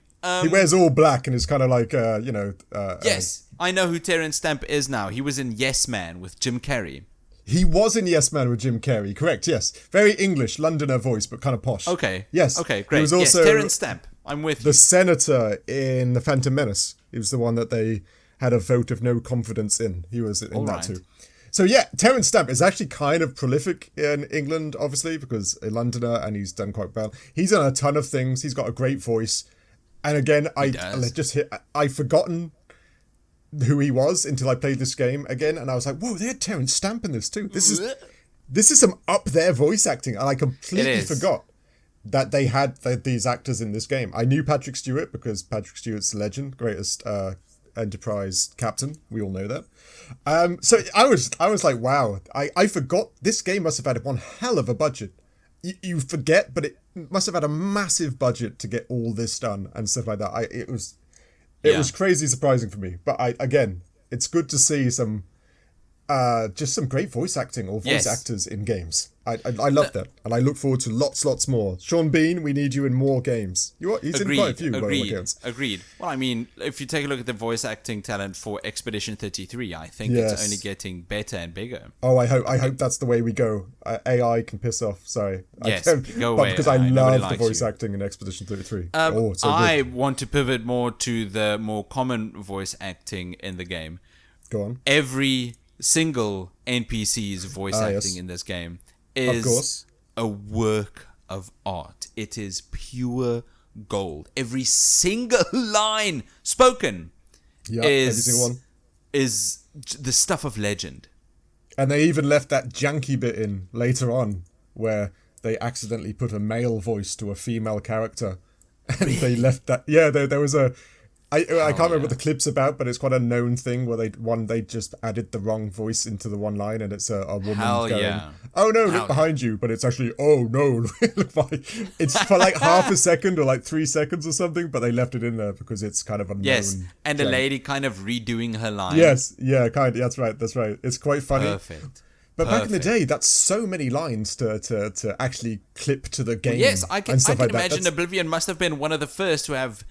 He wears all black and is kind of like, yes, I know who Terence Stamp is now. He was in Yes Man with Jim Carrey. He was in Yes Man with Jim Carrey, correct, yes. Very English, Londoner voice, but kind of posh. Okay. Yes. Okay, great. He was also Terence Stamp. I'm with you. The senator in The Phantom Menace. He was the one that they had a vote of no confidence in. He was in that too. So yeah, Terence Stamp is actually kind of prolific in England, obviously, because a Londoner, and he's done quite well. He's done a ton of things. He's got a great voice. And again, I'd forgotten who he was until I played this game again, and I was like, whoa, they had Terence Stamp in this too. This is some up there voice acting, and I completely forgot that they had these actors in this game. I knew Patrick Stewart because Patrick Stewart's the legend, greatest Enterprise captain. We all know that. So I was like, wow, I forgot this game must have had one hell of a budget. You forget, but it must have had a massive budget to get all this done and stuff like that. It was crazy surprising for me. But again, it's good to see some just some great voice acting or voice actors in games. I love that, and I look forward to lots more. Sean Bean, we need you in more games. He's in quite a few. Agreed. Well, I mean, if you take a look at the voice acting talent for Expedition 33, I think it's only getting better and bigger. Oh, I hope that's the way we go. AI can piss off. Sorry. Yes, go away. But because I love the voice acting in Expedition 33. I want to pivot more to the more common voice acting in the game. Go on. Every single NPC's voice acting in this game is a work of art. It is pure gold. Every single line spoken is the stuff of legend. And they even left that janky bit in later on where they accidentally put a male voice to a female character. And they left that. Yeah, there was a... I can't remember what the clip's about, but it's quite a known thing where they just added the wrong voice into the one line, and it's a woman going, "Oh no, look behind you," but it's actually, "Oh no, look behind." It's for like half a second or like 3 seconds or something, but they left it in there because it's kind of a yes, and the lady kind of redoing her line. Yes, yeah, kind of. That's right. It's quite funny. Perfect. But back in the day, that's so many lines to actually clip to the game. Well, yes, I can imagine Oblivion must have been one of the first to have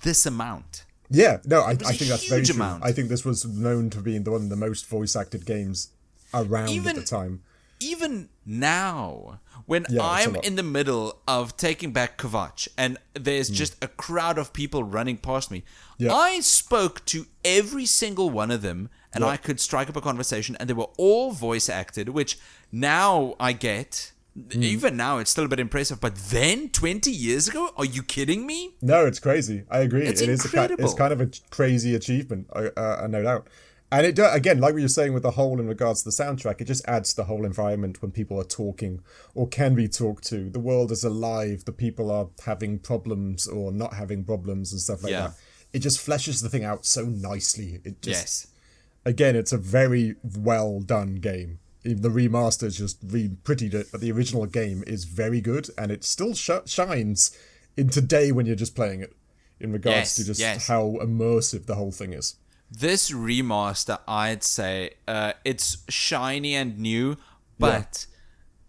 this amount. Yeah, no, I think that's very true. I think this was known to be one of the most voice-acted games around at the time. Even now, when I'm in the middle of taking back Kvatch and there's just a crowd of people running past me, I spoke to every single one of them and I could strike up a conversation, and they were all voice-acted, which now I get Even now, it's still a bit impressive. But then, 20 years ago, are you kidding me? No, it's crazy. I agree. It's incredible. It's kind of a crazy achievement, no doubt. And it does, again, like we were saying with the whole in regards to the soundtrack, it just adds to the whole environment when people are talking or can be talked to. The world is alive. The people are having problems or not having problems and stuff like that. It just fleshes the thing out so nicely. It just, again, it's a very well done game. Even the remaster is just prettied it, but the original game is very good, and it still shines in today when you're just playing it in regards to just how immersive the whole thing is. This remaster, I'd say, it's shiny and new, but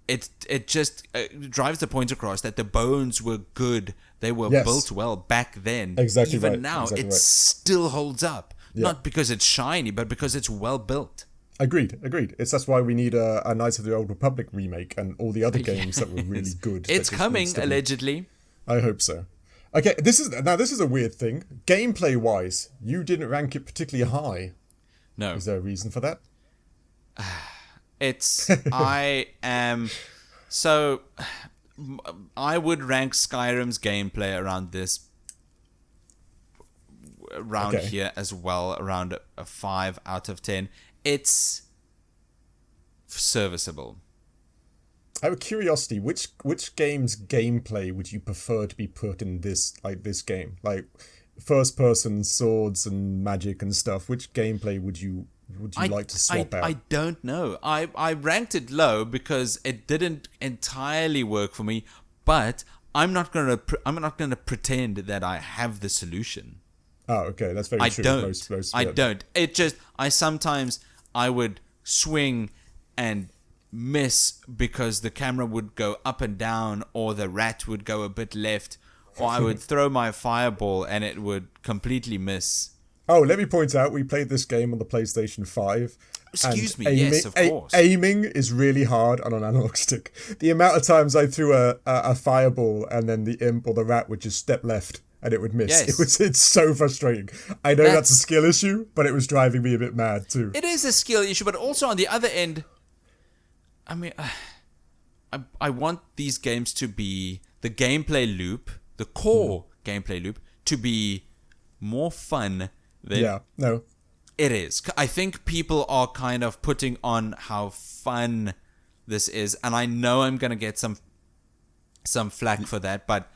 it just drives the point across that the bones were good. They were built well back then. Exactly. Even now, it still holds up. Not because it's shiny, but because it's well built. Agreed. That's why we need a Knights of the Old Republic remake and all the other games that were really good. It's coming, allegedly. I hope so. Okay, this is a weird thing. Gameplay-wise, you didn't rank it particularly high. No. Is there a reason for that? I would rank Skyrim's gameplay around here as well, around a 5 out of 10. It's serviceable. Out of curiosity, which game's gameplay would you prefer to be put in this game? Like first person swords and magic and stuff. Which gameplay would you like to swap out? I don't know. I ranked it low because it didn't entirely work for me, but I'm not gonna pretend that I have the solution. Oh, okay, that's very true. I don't. It just sometimes I would swing and miss because the camera would go up and down, or the rat would go a bit left, or I would throw my fireball and it would completely miss. Oh, let me point out, we played this game on the PlayStation 5. Excuse me, yes, of course. Aiming is really hard on an analog stick. The amount of times I threw a fireball and then the imp or the rat would just step left and it would miss. Yes. It's so frustrating. I know that's a skill issue, but it was driving me a bit mad too. It is a skill issue, but also on the other end, I mean, I want these games to be the gameplay loop, the core gameplay loop, to be more fun than it is. I think people are kind of putting on how fun this is, and I know I'm going to get some flack for that, but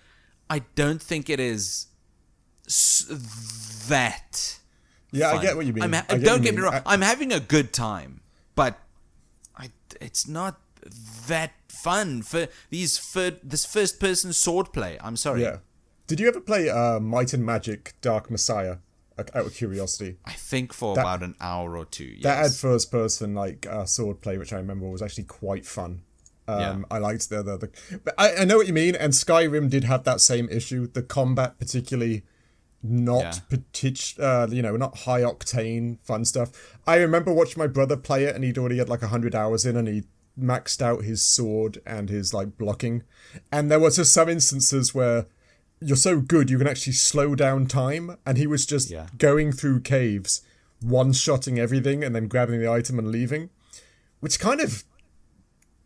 I don't think it is that fun. I get what you mean. Don't get me wrong. I'm having a good time, but it's not that fun for this first-person sword play. I'm sorry. Yeah. Did you ever play Might and Magic Dark Messiah? Out of curiosity. I think for about an hour or two. Yes. That had first-person sword play, which I remember was actually quite fun. I liked the but I know what you mean, and Skyrim did have that same issue. The combat, particularly, not not high octane fun stuff. I remember watching my brother play it, and he'd already had 100 hours in, and he maxed out his sword and his blocking. And there was just some instances where you're so good you can actually slow down time, and he was just going through caves, one-shotting everything, and then grabbing the item and leaving, which kind of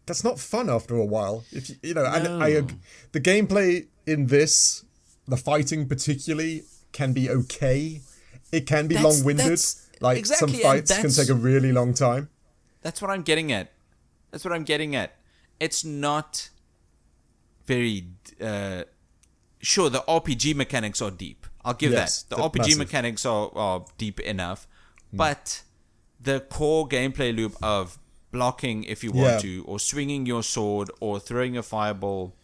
that's not fun after a while. If and the gameplay in this, the fighting particularly, can be okay. It can be long-winded. Some fights can take a really long time. That's what I'm getting at. It's not very sure, the RPG mechanics are deep. I'll give that. The RPG mechanics are deep enough. But the core gameplay loop of blocking if you want to, or swinging your sword, or throwing a fireball,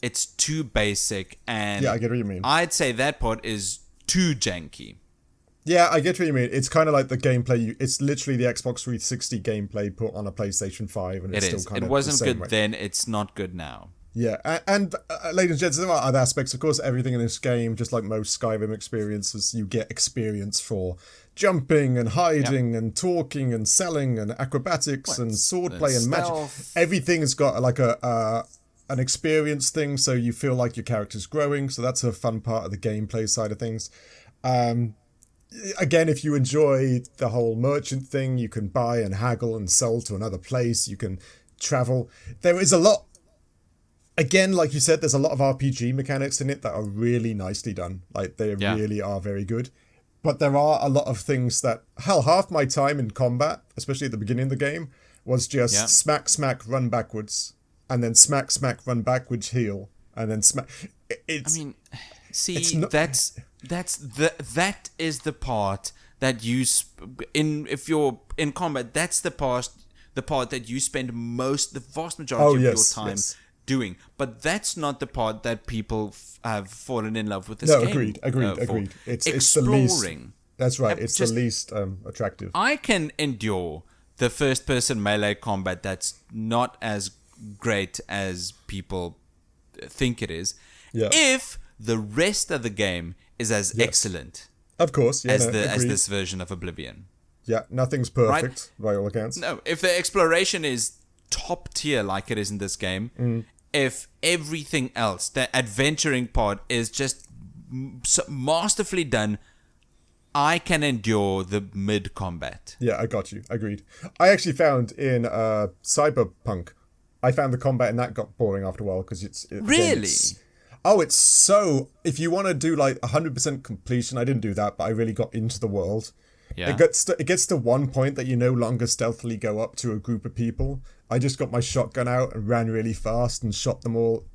it's too basic. And I get what you mean. I'd say that part is too janky. Yeah, I get what you mean. It's kind of like the gameplay. It's literally the Xbox 360 gameplay put on a PlayStation 5. And it wasn't good then. It's not good now. Yeah, and ladies and gents, there are other aspects. Of course, everything in this game, just like most Skyrim experiences, you get experience for jumping and hiding and talking and selling and acrobatics and swordplay and magic. Everything's got an experience thing, so you feel like your character's growing. So that's a fun part of the gameplay side of things. Again, if you enjoy the whole merchant thing, you can buy and haggle and sell to another place. You can travel. There is a lot again, like you said, there's a lot of RPG mechanics in it that are really nicely done. Like, they really are very good. But there are a lot of things that... Hell, half my time in combat, especially at the beginning of the game, was just smack, smack, run backwards. And then smack, smack, run backwards, heal. And then smack... It's... I mean, see, that is the part that you... if you're in combat, that's the part that you spend the vast majority of your time doing. But that's not the part that people have fallen in love with this game. No, agreed. It's exploring. It's the least, that's right. It's the least attractive. I can endure the first-person melee combat that's not as great as people think it is. Yeah. If the rest of the game is as excellent, of course, as this version of Oblivion. Yeah, nothing's perfect by all accounts. No, if the exploration is top tier like it is in this game, if everything else, the adventuring part is just masterfully done, I can endure the mid combat. Yeah, I got you. Agreed. I actually found in Cyberpunk, I found the combat in that got boring after a while because it's so... If you want to do like 100% completion, I didn't do that, but I really got into the world. Yeah. It gets to one point that you no longer stealthily go up to a group of people. I just got my shotgun out and ran really fast and shot them all.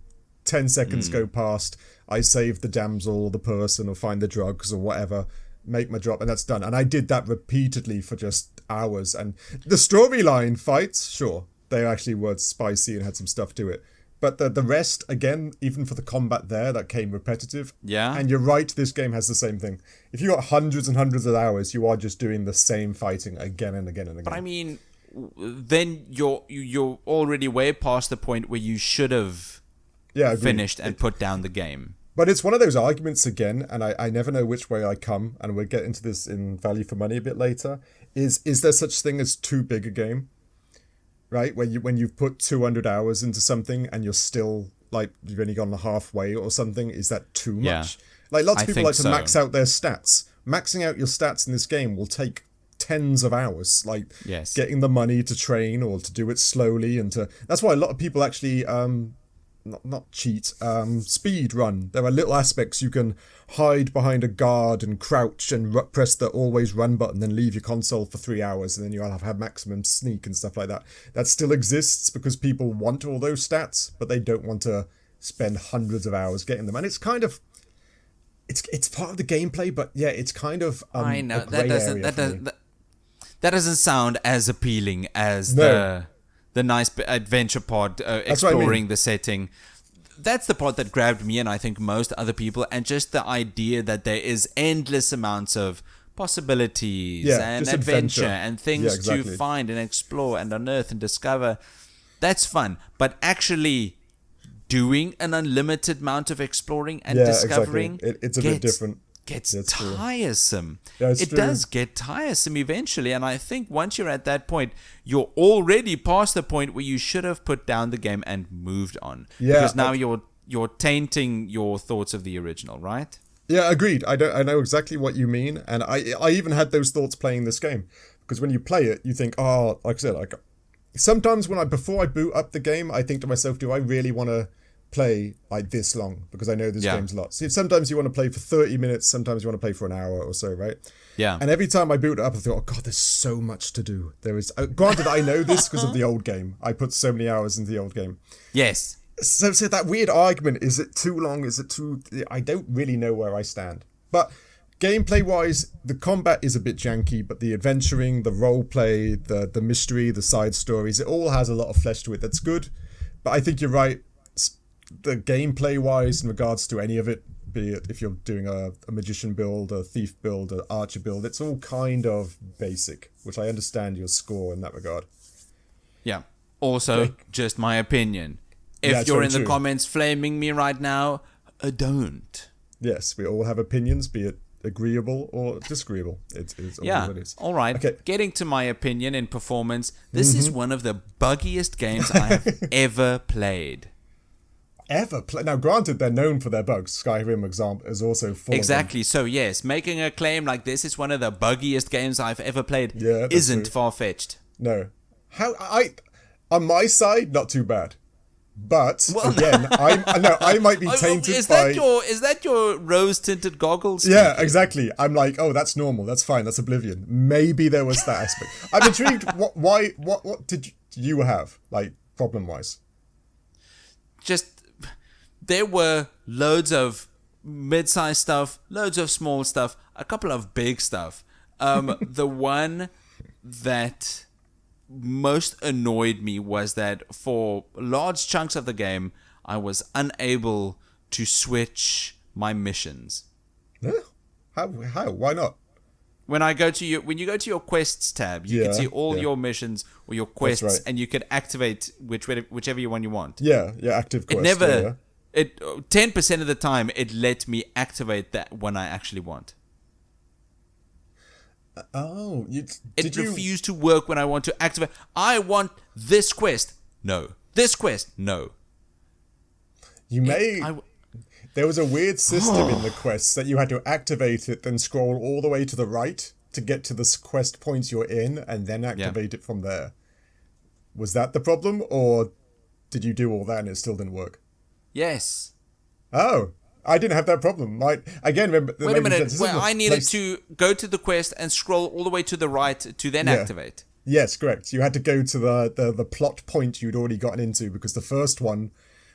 10 seconds go past. I save the damsel or the person or find the drugs or whatever. Make my drop and that's done. And I did that repeatedly for just hours. And the storyline fights, sure, they actually were spicy and had some stuff to it. But the rest, again, even for the combat there, that came repetitive. Yeah. And you're right, this game has the same thing. If you got hundreds and hundreds of hours, you are just doing the same fighting again and again and again. But I mean, then you're already way past the point where you should have finished and put down the game. But it's one of those arguments again, and I never know which way I come, and we'll get into this in value for money a bit later, is there such thing as too big a game? Right, when you've put 200 hours into something and you're still like you've only gone halfway or something, is that too much? Yeah, like lots of people like to max out their stats. Maxing out your stats in this game will take tens of hours. Like getting the money to train or to do it slowly that's why a lot of people actually not cheat, speed run. There are little aspects you can hide behind a guard and crouch and press the always run button, then leave your console for 3 hours, and then you'll have maximum sneak and stuff like that. That still exists because people want all those stats, but they don't want to spend hundreds of hours getting them. And it's kind of it's part of the gameplay, but yeah, it's kind of I know that doesn't sound as appealing as the nice adventure pod, exploring the setting. That's the part that grabbed me and I think most other people, and just the idea that there is endless amounts of possibilities and adventure and things to find and explore and unearth and discover. That's fun. But actually doing an unlimited amount of exploring and discovering it's a bit different. Gets tiresome. It does get tiresome eventually, and I think once you're at that point, you're already past the point where you should have put down the game and moved on. Yeah, because now you're tainting your thoughts of the original, right? Yeah, agreed. I know exactly what you mean, and I even had those thoughts playing this game, because when you play it, you think, like I said, like sometimes before I boot up the game, I think to myself, do I really want to play like this long, because I know this game's a lot. See, sometimes you want to play for 30 minutes, sometimes you want to play for an hour or so, right? Yeah. And every time I boot it up, I thought, oh god, there's so much to do. There is. Granted, I know this because of the old game. I put so many hours into the old game. Yes. So that weird argument: is it too long? Is it too? I don't really know where I stand. But gameplay-wise, the combat is a bit janky, but the adventuring, the role play, the mystery, the side stories, it all has a lot of flesh to it. That's good. But I think you're right. The gameplay wise in regards to any of it, be it if you're doing a magician build, a thief build, an archer build, it's all kind of basic, which I understand your score in that regard. Yeah. Also, just my opinion. If you're in the comments flaming me right now, don't. Yes, we all have opinions, be it agreeable or disagreeable. It's all what it is. All right. Okay. Getting to my opinion in performance, this is one of the buggiest games I have ever played. Now, granted, they're known for their bugs. Skyrim example is also full exactly. of them. So yes, making a claim like this is one of the buggiest games I've ever played isn't far-fetched. No. On my side, not too bad. But again, I might be tainted is by. Is that your rose-tinted goggles? Yeah, speaking? exactly. I'm like, oh, that's normal. That's fine. That's Oblivion. Maybe there was that aspect. I'm intrigued. What did you have, like, problem-wise? Just there were loads of mid-sized stuff, loads of small stuff, a couple of big stuff. The one that most annoyed me was that for large chunks of the game, I was unable to switch my missions. Yeah. How? Why not? When you go to your quests tab, you can see all your missions or your quests, right. and you can activate whichever one you want. Yeah, active quest. It never. 10% of the time, it let me activate that one I actually want. Oh, it refused to work when I want to activate. I want this quest. No. This quest. No. There was a weird system in the quests that you had to activate it, then scroll all the way to the right to get to the quest point you're in, and then activate it from there. Was that the problem, or did you do all that and it still didn't work? Yes. Oh. I didn't have that problem. Remember. Wait a minute. Well, I needed to go to the quest and scroll all the way to the right to then activate. Yes, correct. You had to go to the plot point you'd already gotten into, because the first one,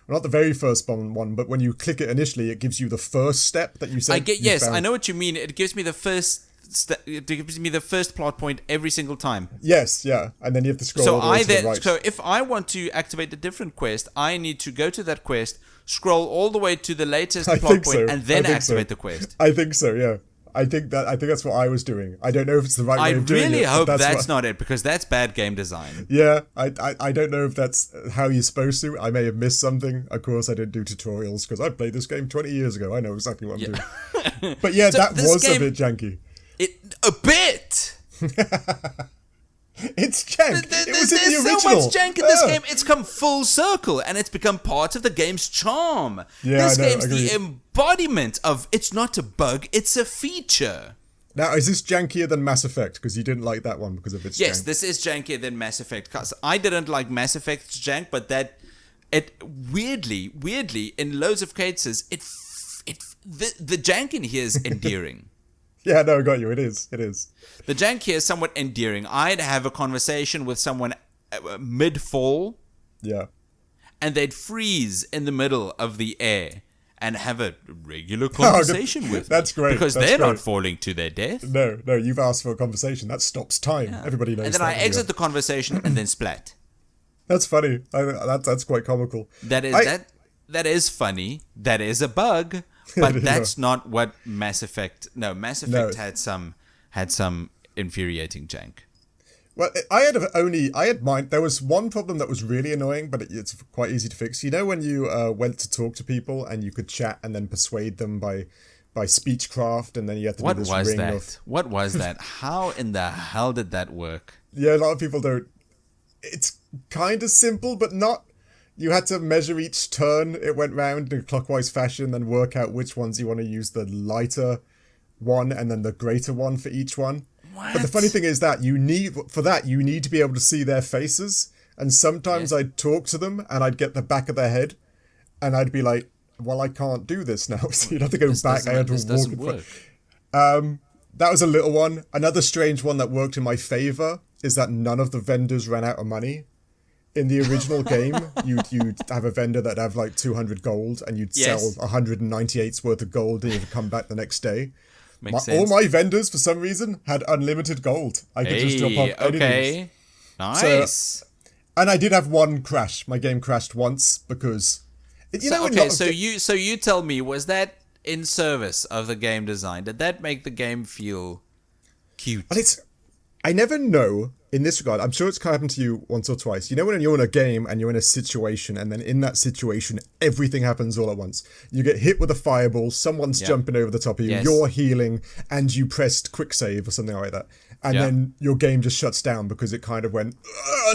well, not the very first one, but when you click it initially, it gives you the first step that you said. I know what you mean. It gives me the first step. It gives me the first plot point every single time. Yes, yeah, and then you have to scroll all the way to the right. So if I want to activate a different quest, I need to go to that quest, scroll all the way to the latest plot point, and then activate the quest. I think so. Yeah, I think that's what I was doing. I don't know if it's the right way of doing it. I really hope that's not it, because that's bad game design. Yeah, I don't know if that's how you're supposed to. I may have missed something. Of course, I didn't do tutorials because I played this game 20 years ago. I know exactly what I'm doing. But yeah, so that was a bit janky. A bit. It's jank. It was in the original. There's so much jank in this game. It's come full circle, and it's become part of the game's charm. Yeah, this game's the embodiment of, it's not a bug, it's a feature. Now, is this jankier than Mass Effect? Because you didn't like that one because of its jank. Yes, this is jankier than Mass Effect. Cause I didn't like Mass Effect's jank, but it weirdly, in loads of cases, the jank in here is endearing. Yeah, no, I got you. It is. The jank here is somewhat endearing. I'd have a conversation with someone mid-fall. Yeah. And they'd freeze in the middle of the air and have a regular conversation with me. That's great. Because they're not falling to their death. No, you've asked for a conversation. That stops time. Yeah. Everybody knows that. And then I exit the conversation and then splat. That's funny. That's quite comical. That is funny. That is a bug. But that's not what Mass Effect. No, Mass Effect had some infuriating jank. Well, I had mine. There was one problem that was really annoying, but it's quite easy to fix. You know when you went to talk to people and you could chat and then persuade them by speechcraft, and then you had to do this ring of... What was that? How in the hell did that work? Yeah, a lot of people don't. It's kind of simple, but not. You had to measure each turn it went round in a clockwise fashion, then work out which ones you want to use, the lighter one and then the greater one for each one. What? But the funny thing is that you need to be able to see their faces. And sometimes I'd talk to them and I'd get the back of their head and I'd be like, well, I can't do this now. So you'd have to go back. I had to walk in front. That was a little one. Another strange one that worked in my favor is that none of the vendors ran out of money. In the original game, you'd have a vendor that'd have like 200 gold and you'd sell 198's worth of gold and you'd come back the next day. All my vendors, for some reason, had unlimited gold. I could just drop off anything. Okay. Nice. So, and I did have one crash. My game crashed once because... So you tell me, was that in service of the game design? Did that make the game feel cute? And I never know in this regard. I'm sure it's kind of happened to you once or twice. You know when you're in a game and you're in a situation and then in that situation, everything happens all at once. You get hit with a fireball, someone's jumping over the top of you, you're healing, and you pressed quick save or something like that. And then your game just shuts down because it kind of went,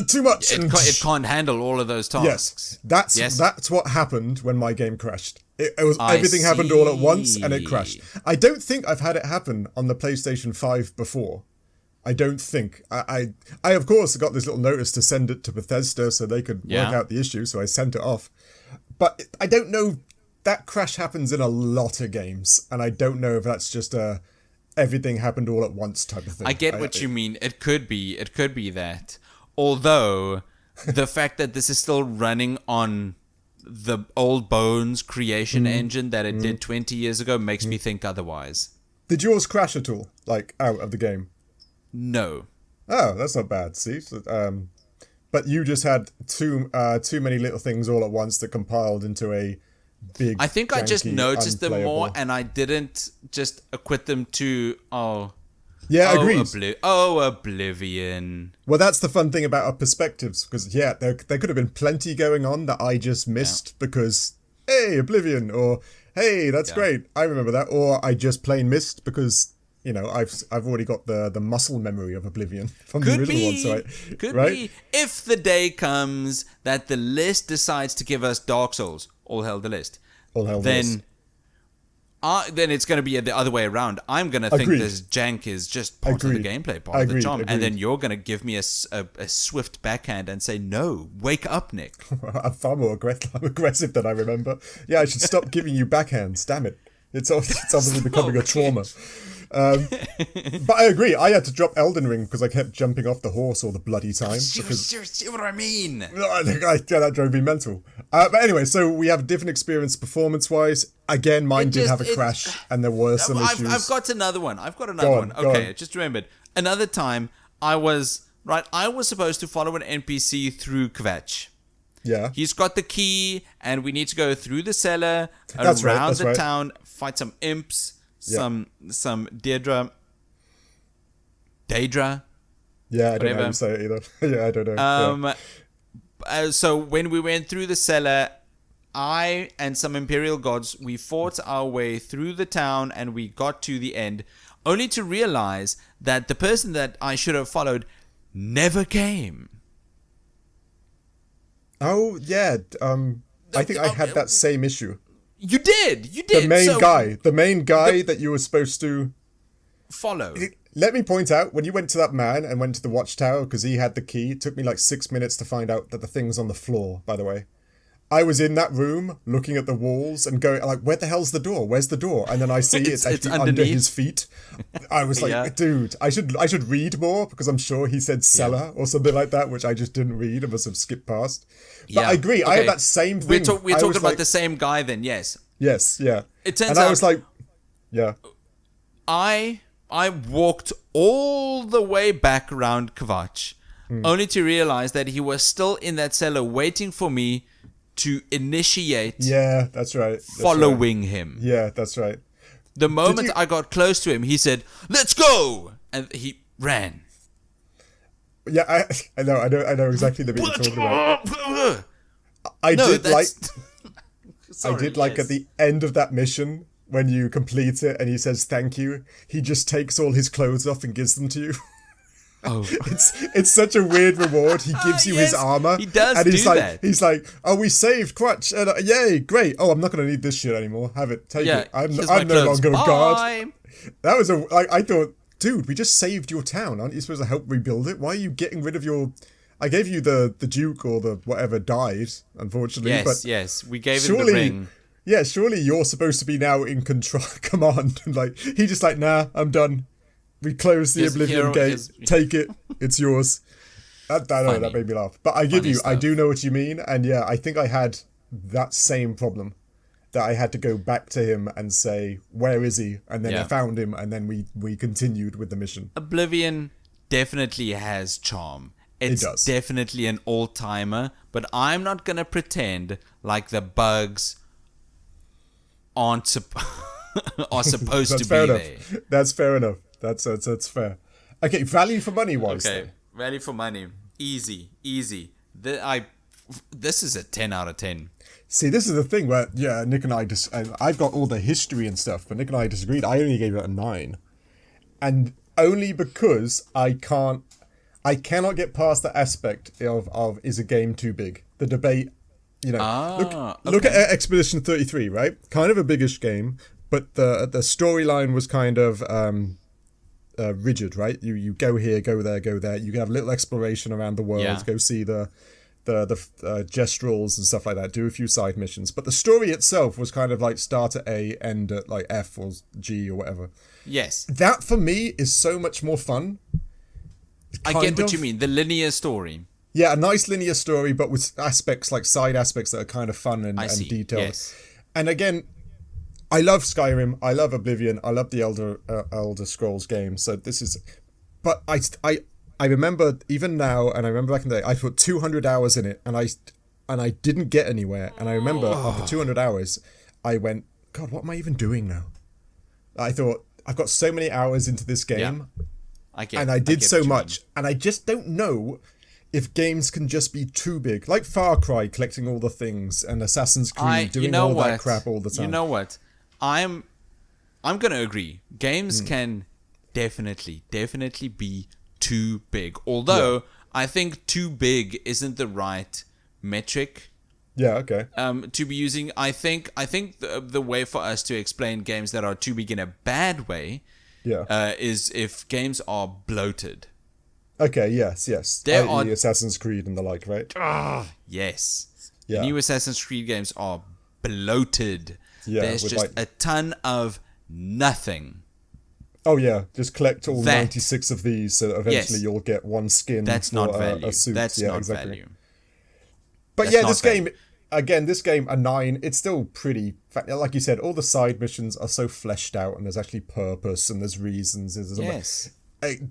too much. It can't handle all of those tasks. Yes, that's what happened when my game crashed. It was everything happened all at once and it crashed. I don't think I've had it happen on the PlayStation 5 before. I don't think. I of course got this little notice to send it to Bethesda so they could work out the issue, so I sent it off. But I don't know. That crash happens in a lot of games, and I don't know if that's just a everything happened all at once type of thing. I get what you mean. It could be that. Although, the fact that this is still running on the old Bones creation engine that it did 20 years ago makes me think otherwise. Did yours crash at all, like, out of the game? No. Oh, that's not bad, see? But you just had too many little things all at once that compiled into a big, I think janky, I just noticed them more, unplayable. and I didn't just acquit them to, agreed. Oblivion. Well, that's the fun thing about our perspectives, because, there could have been plenty going on that I just missed because, hey, Oblivion, or, hey, that's great, I remember that, or I just plain missed because, I've already got the muscle memory of Oblivion from the original one. So Could be. If the day comes that the list decides to give us Dark Souls, all hell the list, then it's going to be the other way around. I'm going to think this jank is just part of the gameplay, part of the charm. And then you're going to give me a swift backhand and say, no, wake up, Nick. I'm far more aggressive than I remember. Yeah, I should stop giving you backhands. Damn it. It's obviously becoming a trauma. But I agree. I had to drop Elden Ring because I kept jumping off the horse all the bloody time. See what I mean? That drove me mental. But anyway, so we have a different experience performance-wise. Again, mine did have a crash, and there were some issues. I've got another one. Okay, I just remembered. Another time, I was supposed to follow an NPC through Kvatch. Yeah. He's got the key, and we need to go through the cellar, around the town, fight some imps, some Daedra. Yeah, I don't know how to say it either. Yeah, I don't know. So when we went through the cellar, I and some Imperial gods, we fought our way through the town, and we got to the end, only to realize that the person that I should have followed never came. Oh, yeah. I think I had that same issue. You did. The main guy that you were supposed to follow. Let me point out, when you went to that man and went to the watchtower because he had the key, it took me like 6 minutes to find out that the thing was on the floor, by the way. I was in that room looking at the walls and going like, where the hell's the door? Where's the door? And then I see it's actually under his feet. I was like, dude, I should read more because I'm sure he said cellar or something like that, which I just didn't read and must have skipped past. But I agree. Okay. I had that same thing. We're talking about the same guy then, yes. Yes, yeah. It turns out... And I was like, yeah. I walked all the way back around Kvatch, only to realize that he was still in that cellar waiting for me to initiate that's right. Following him. Yeah, that's right. The moment I got close to him, he said, "Let's go!" And he ran. Yeah, I know exactly the bit you're talking about. I did like at the end of that mission when you complete it and he says thank you, he just takes all his clothes off and gives them to you. Oh, it's such a weird reward. He gives you his armor. He does, and that. He's like, oh, we saved Crutch. Yay, great. Oh, I'm not going to need this shit anymore. Have it. Take it. I'm no longer a guard. That was I thought, dude, we just saved your town. Aren't you supposed to help rebuild it? Why are you getting rid of your... I gave you the Duke or the whatever died, unfortunately. Yes. We gave him the ring. Yeah, surely you're supposed to be now in control, command. Like, he just like, nah, I'm done. We close the Oblivion gate. Take it. It's yours. That made me laugh. But I give you, stuff. I do know what you mean. And yeah, I think I had that same problem. That I had to go back to him and say, where is he? And then I found him, and then we continued with the mission. Oblivion definitely has charm. It does. Definitely an all-timer. But I'm not going to pretend like the bugs are supposed to be there. That's fair enough. That's fair. Okay, value for money wise. Okay, value for money. Easy. This is a 10 out of 10. See, this is the thing where, Nick and I I've got all the history and stuff, but Nick and I disagreed. I only gave it a 9. And only because I cannot get past the aspect of is a game too big? The debate, look at Expedition 33, right? Kind of a biggish game, but the storyline was kind of, rigid, right? You go here, go there, go there. You can have a little exploration around the world, go see the gestrals and stuff like that, do a few side missions. But the story itself was kind of like start at A, end at like F or G or whatever. Yes. That for me is so much more fun. I get what you mean, the linear story. Yeah, a nice linear story, but with aspects like side aspects that are kind of fun and detailed. Yes. And again, I love Skyrim, I love Oblivion, I love the Elder Scrolls games. So this is, but I remember even now, and I remember back in the day, I put 200 hours in it, and I didn't get anywhere. And I remember after 200 hours, I went, God, what am I even doing now? I thought, I've got so many hours into this game, and I did so much, and I just don't know if games can just be too big. Like Far Cry, collecting all the things, and Assassin's Creed, doing all that crap all the time. You know what? I'm going to agree. Games can definitely be too big. Although, I think too big isn't the right metric. Yeah, okay. To be using, I think the way for us to explain games that are too big in a bad way is if games are bloated. Okay, yes. There are Assassin's Creed and the like, right? Yes. Yeah. The new Assassin's Creed games are bloated. Yeah, there's just a ton of nothing. Oh yeah, just collect all 96 of these so that eventually you'll get one skin. That's for not value. A suit. That's not value. But this game, again, a 9, it's still pretty, like you said, all the side missions are so fleshed out and there's actually purpose and there's reasons.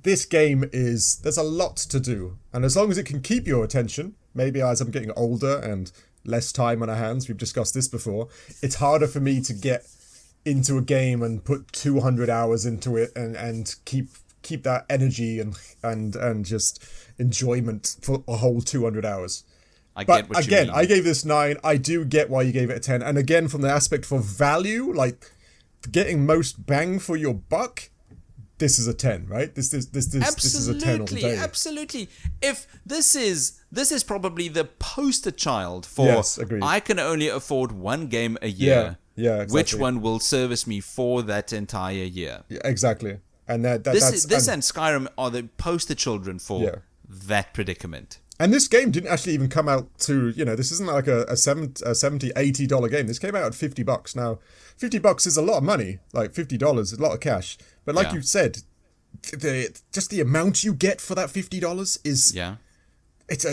This game there's a lot to do. And as long as it can keep your attention, maybe as I'm getting older and less time on our hands, we've discussed this before, it's harder for me to get into a game and put 200 hours into it and keep that energy and just enjoyment for a whole 200 hours. I get what you mean. I gave this 9. I do get why you gave it a 10. And again, from the aspect for value, like getting most bang for your buck, this is a 10, right? This is a 10 all day. Absolutely. If this is probably the poster child for I can only afford one game a year. Yeah, exactly. Which one will service me for that entire year? Yeah, exactly. And this and Skyrim are the poster children for that predicament. And this game didn't actually even come out to, this isn't like a $70, $80 game. This came out at $50. Now, $50 is a lot of money. Like $50 is a lot of cash. But like you said, just the amount you get for that $50 is it's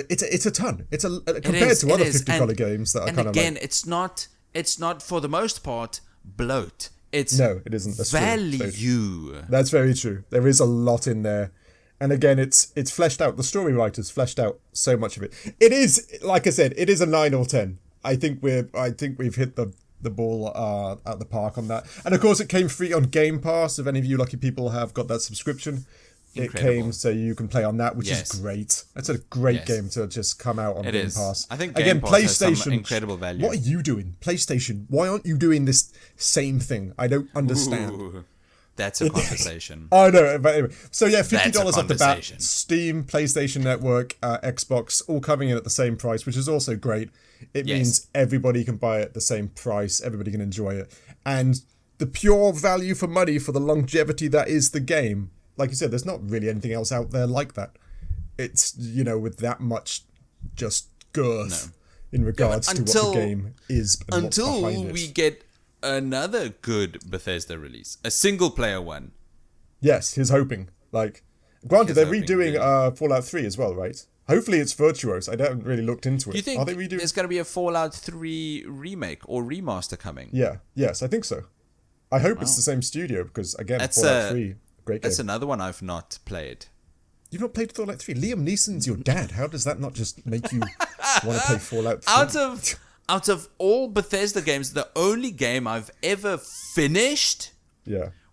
a ton. It's compared to other $50 games that are kind of again, it's not for the most part bloat. It's no, it isn't. That's value. True. That's very true. There is a lot in there. And again, it's fleshed out. The story writers fleshed out so much of it. It is, like I said, it is a 9 or 10. I think we've hit the ball at the park on that. And of course, it came free on Game Pass. If any of you lucky people have got that subscription, Incredible. It came so you can play on that, which is great. It's a great game to just come out on Game Pass. I think Game Pass has some incredible value. What are you doing, PlayStation? Why aren't you doing this same thing? I don't understand. Ooh. That's a conversation. I know, but anyway. So yeah, $50 off the bat. Steam, PlayStation Network, Xbox, all coming in at the same price, which is also great. It means everybody can buy it at the same price. Everybody can enjoy it. And the pure value for money for the longevity that is the game. Like you said, there's not really anything else out there like that. It's, with that much just girth in regards to what the game is and what's behind it. Until we get another good Bethesda release, a single player one. Yes, he's hoping. Like, granted, they're redoing Fallout 3 as well, right? Hopefully it's virtuous. I haven't really looked into it. Do you think there's going to be a Fallout 3 remake or remaster coming? Yeah, yes, I think so. I hope it's the same studio because, again, Fallout 3, great game. That's another one I've not played. You've not played Fallout 3? Liam Neeson's your dad. How does that not just make you want to play Fallout 3? Out of all Bethesda games, the only game I've ever finished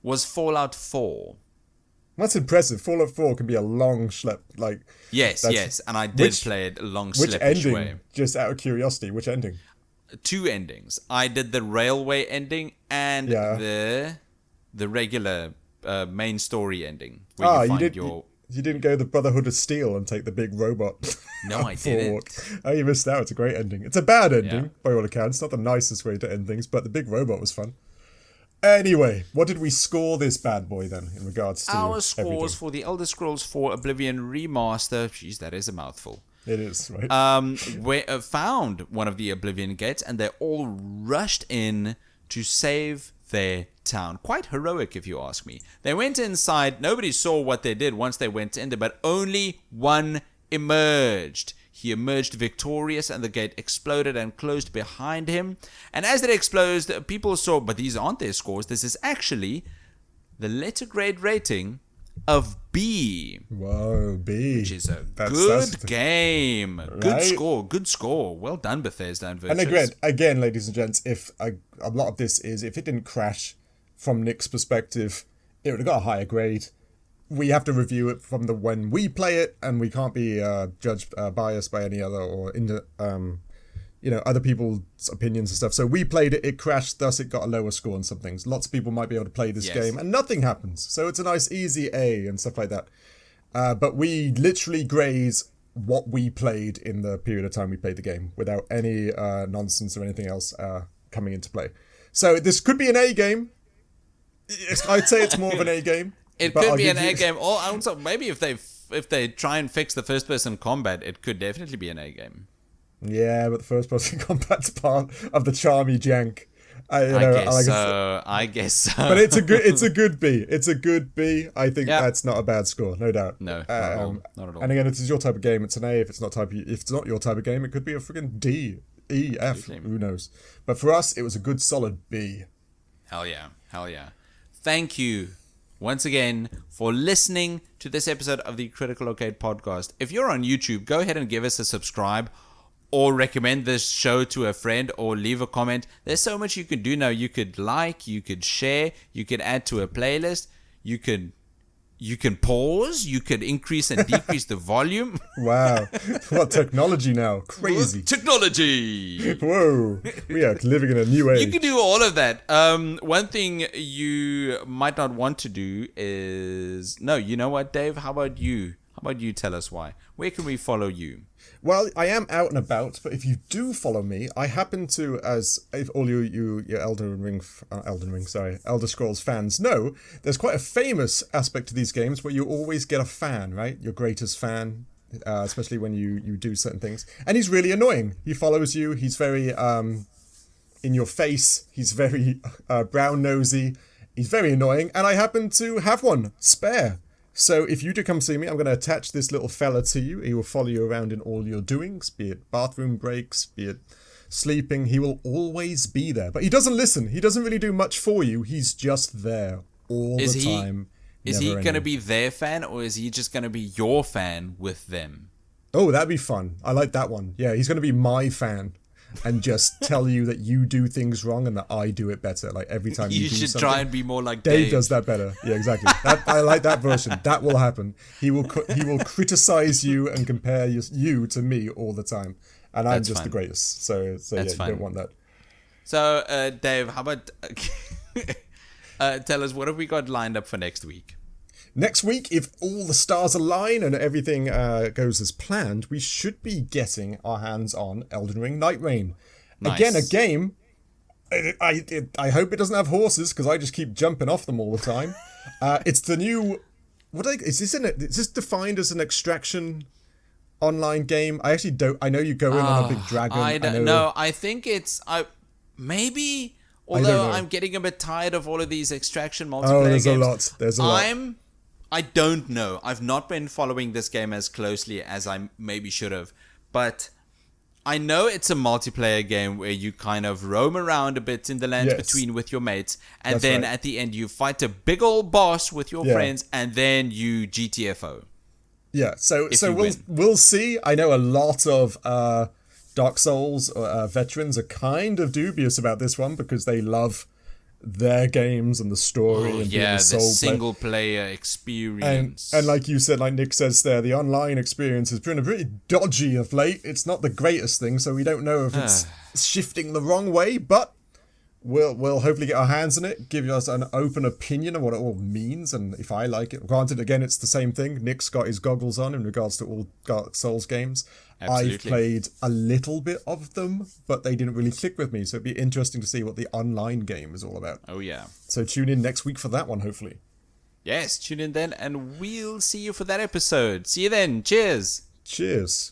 was Fallout 4. That's impressive. Fallout 4 can be a long schlep. Like yes, and I did play it a long schlep. Which ending? Just out of curiosity, which ending? 2 endings. I did the railway ending and the regular main story ending. Where you didn't go the Brotherhood of Steel and take the big robot. No, I didn't. Oh, you missed out. It's a great ending. It's a bad ending, by all accounts. Not the nicest way to end things, but the big robot was fun. Anyway, what did we score this bad boy then in regards to our scores everything? for the Elder Scrolls 4 Oblivion Remaster? Jeez, that is a mouthful. It is, right? We found one of the Oblivion gates, and they all rushed in to save their town. Quite heroic, if you ask me. They went inside. Nobody saw what they did once they went in there, but only one emerged. He emerged victorious, and the gate exploded and closed behind him. And as it exploded, people saw, but these aren't their scores. This is actually the letter grade rating of B. Whoa, B. Which is a good game. Right? Good score. Well done, Bethesda and Virtuous. And again, ladies and gents, if a lot of this is, if it didn't crash from Nick's perspective, it would have got a higher grade. We have to review it from when we play it, and we can't be judged biased by any other or other people's opinions and stuff. So we played it, it crashed, thus it got a lower score on some things. Lots of people might be able to play this game and nothing happens. So it's a nice easy A and stuff like that. But we literally graze what we played in the period of time we played the game without any nonsense or anything else coming into play. So this could be an A game. I'd say it's more of an A game. It could be an A game. Or also, maybe if they try and fix the first-person combat, it could definitely be an A game. Yeah, but the first-person combat's part of the charmy jank. I guess so. But it's a good B. It's a good B. I think that's not a bad score, no doubt. No, not at all. And again, if it's your type of game, it's an A. If it's not your type of game, it could be a freaking D, E, F. Who knows? But for us, it was a good solid B. Hell yeah. Thank you once again for listening to this episode of the Critical Arcade podcast. If you're on YouTube, go ahead and give us a subscribe or recommend this show to a friend or leave a comment. There's so much you can do now. You could like, you could share, you could add to a playlist, you can pause, you could increase and decrease the volume. Wow. What technology now. Crazy. Technology. Whoa. We are living in a new age. You can do all of that. One thing you might not want to do is... No, you know what, Dave? How about you? How about you tell us why? Where can we follow you? Well, I am out and about, but if you do follow me, I happen to, if all you Elder Scrolls fans know, there's quite a famous aspect to these games where you always get a fan, right? Your greatest fan, especially when you do certain things. And he's really annoying. He follows you. He's very in your face. He's very brown-nosy. He's very annoying. And I happen to have one spare. So if you do come see me, I'm going to attach this little fella to you. He will follow you around in all your doings, be it bathroom breaks, be it sleeping. He will always be there. But he doesn't listen. He doesn't really do much for you. He's just there all the time. Is he going to be their fan, or is he just going to be your fan with them? Oh, that'd be fun. I like that one. Yeah, he's going to be my fan and just tell you that you do things wrong and that I do it better. Like every time you do something. You should try and be more like Dave does that better. Yeah, exactly. I like that version. That will happen. He will criticize you and compare you to me all the time. And I'm just the greatest. So yeah, you don't want that. So, Dave, how about... tell us, what have we got lined up for next week? Next week, if all the stars align and everything goes as planned, we should be getting our hands on Elden Ring Night Rain. Nice. Again, a game. I hope it doesn't have horses because I just keep jumping off them all the time. It's the new. Is this defined as an extraction online game? I actually don't. I know you go in on a big dragon. I don't know. I think it's maybe. Although I'm getting a bit tired of all of these extraction multiplayer games. There's a lot. I don't know. I've not been following this game as closely as I maybe should have. But I know it's a multiplayer game where you kind of roam around a bit in the lands between with your mates. And then at the end you fight a big old boss with your friends. And then you GTFO. Yeah, so we'll see. I know a lot of Dark Souls veterans are kind of dubious about this one because they love their games and the story and the single player experience. And like you said, like Nick says there, the online experience has been a pretty dodgy of late. It's not the greatest thing, so we don't know if it's shifting the wrong way, but We'll hopefully get our hands on it, give us an open opinion of what it all means, and if I like it. Granted, again, it's the same thing. Nick's got his goggles on in regards to all Dark Souls games. Absolutely. I've played a little bit of them, but they didn't really click with me, so it'd be interesting to see what the online game is all about. Oh, yeah. So tune in next week for that one, hopefully. Yes, tune in then, and we'll see you for that episode. See you then. Cheers. Cheers.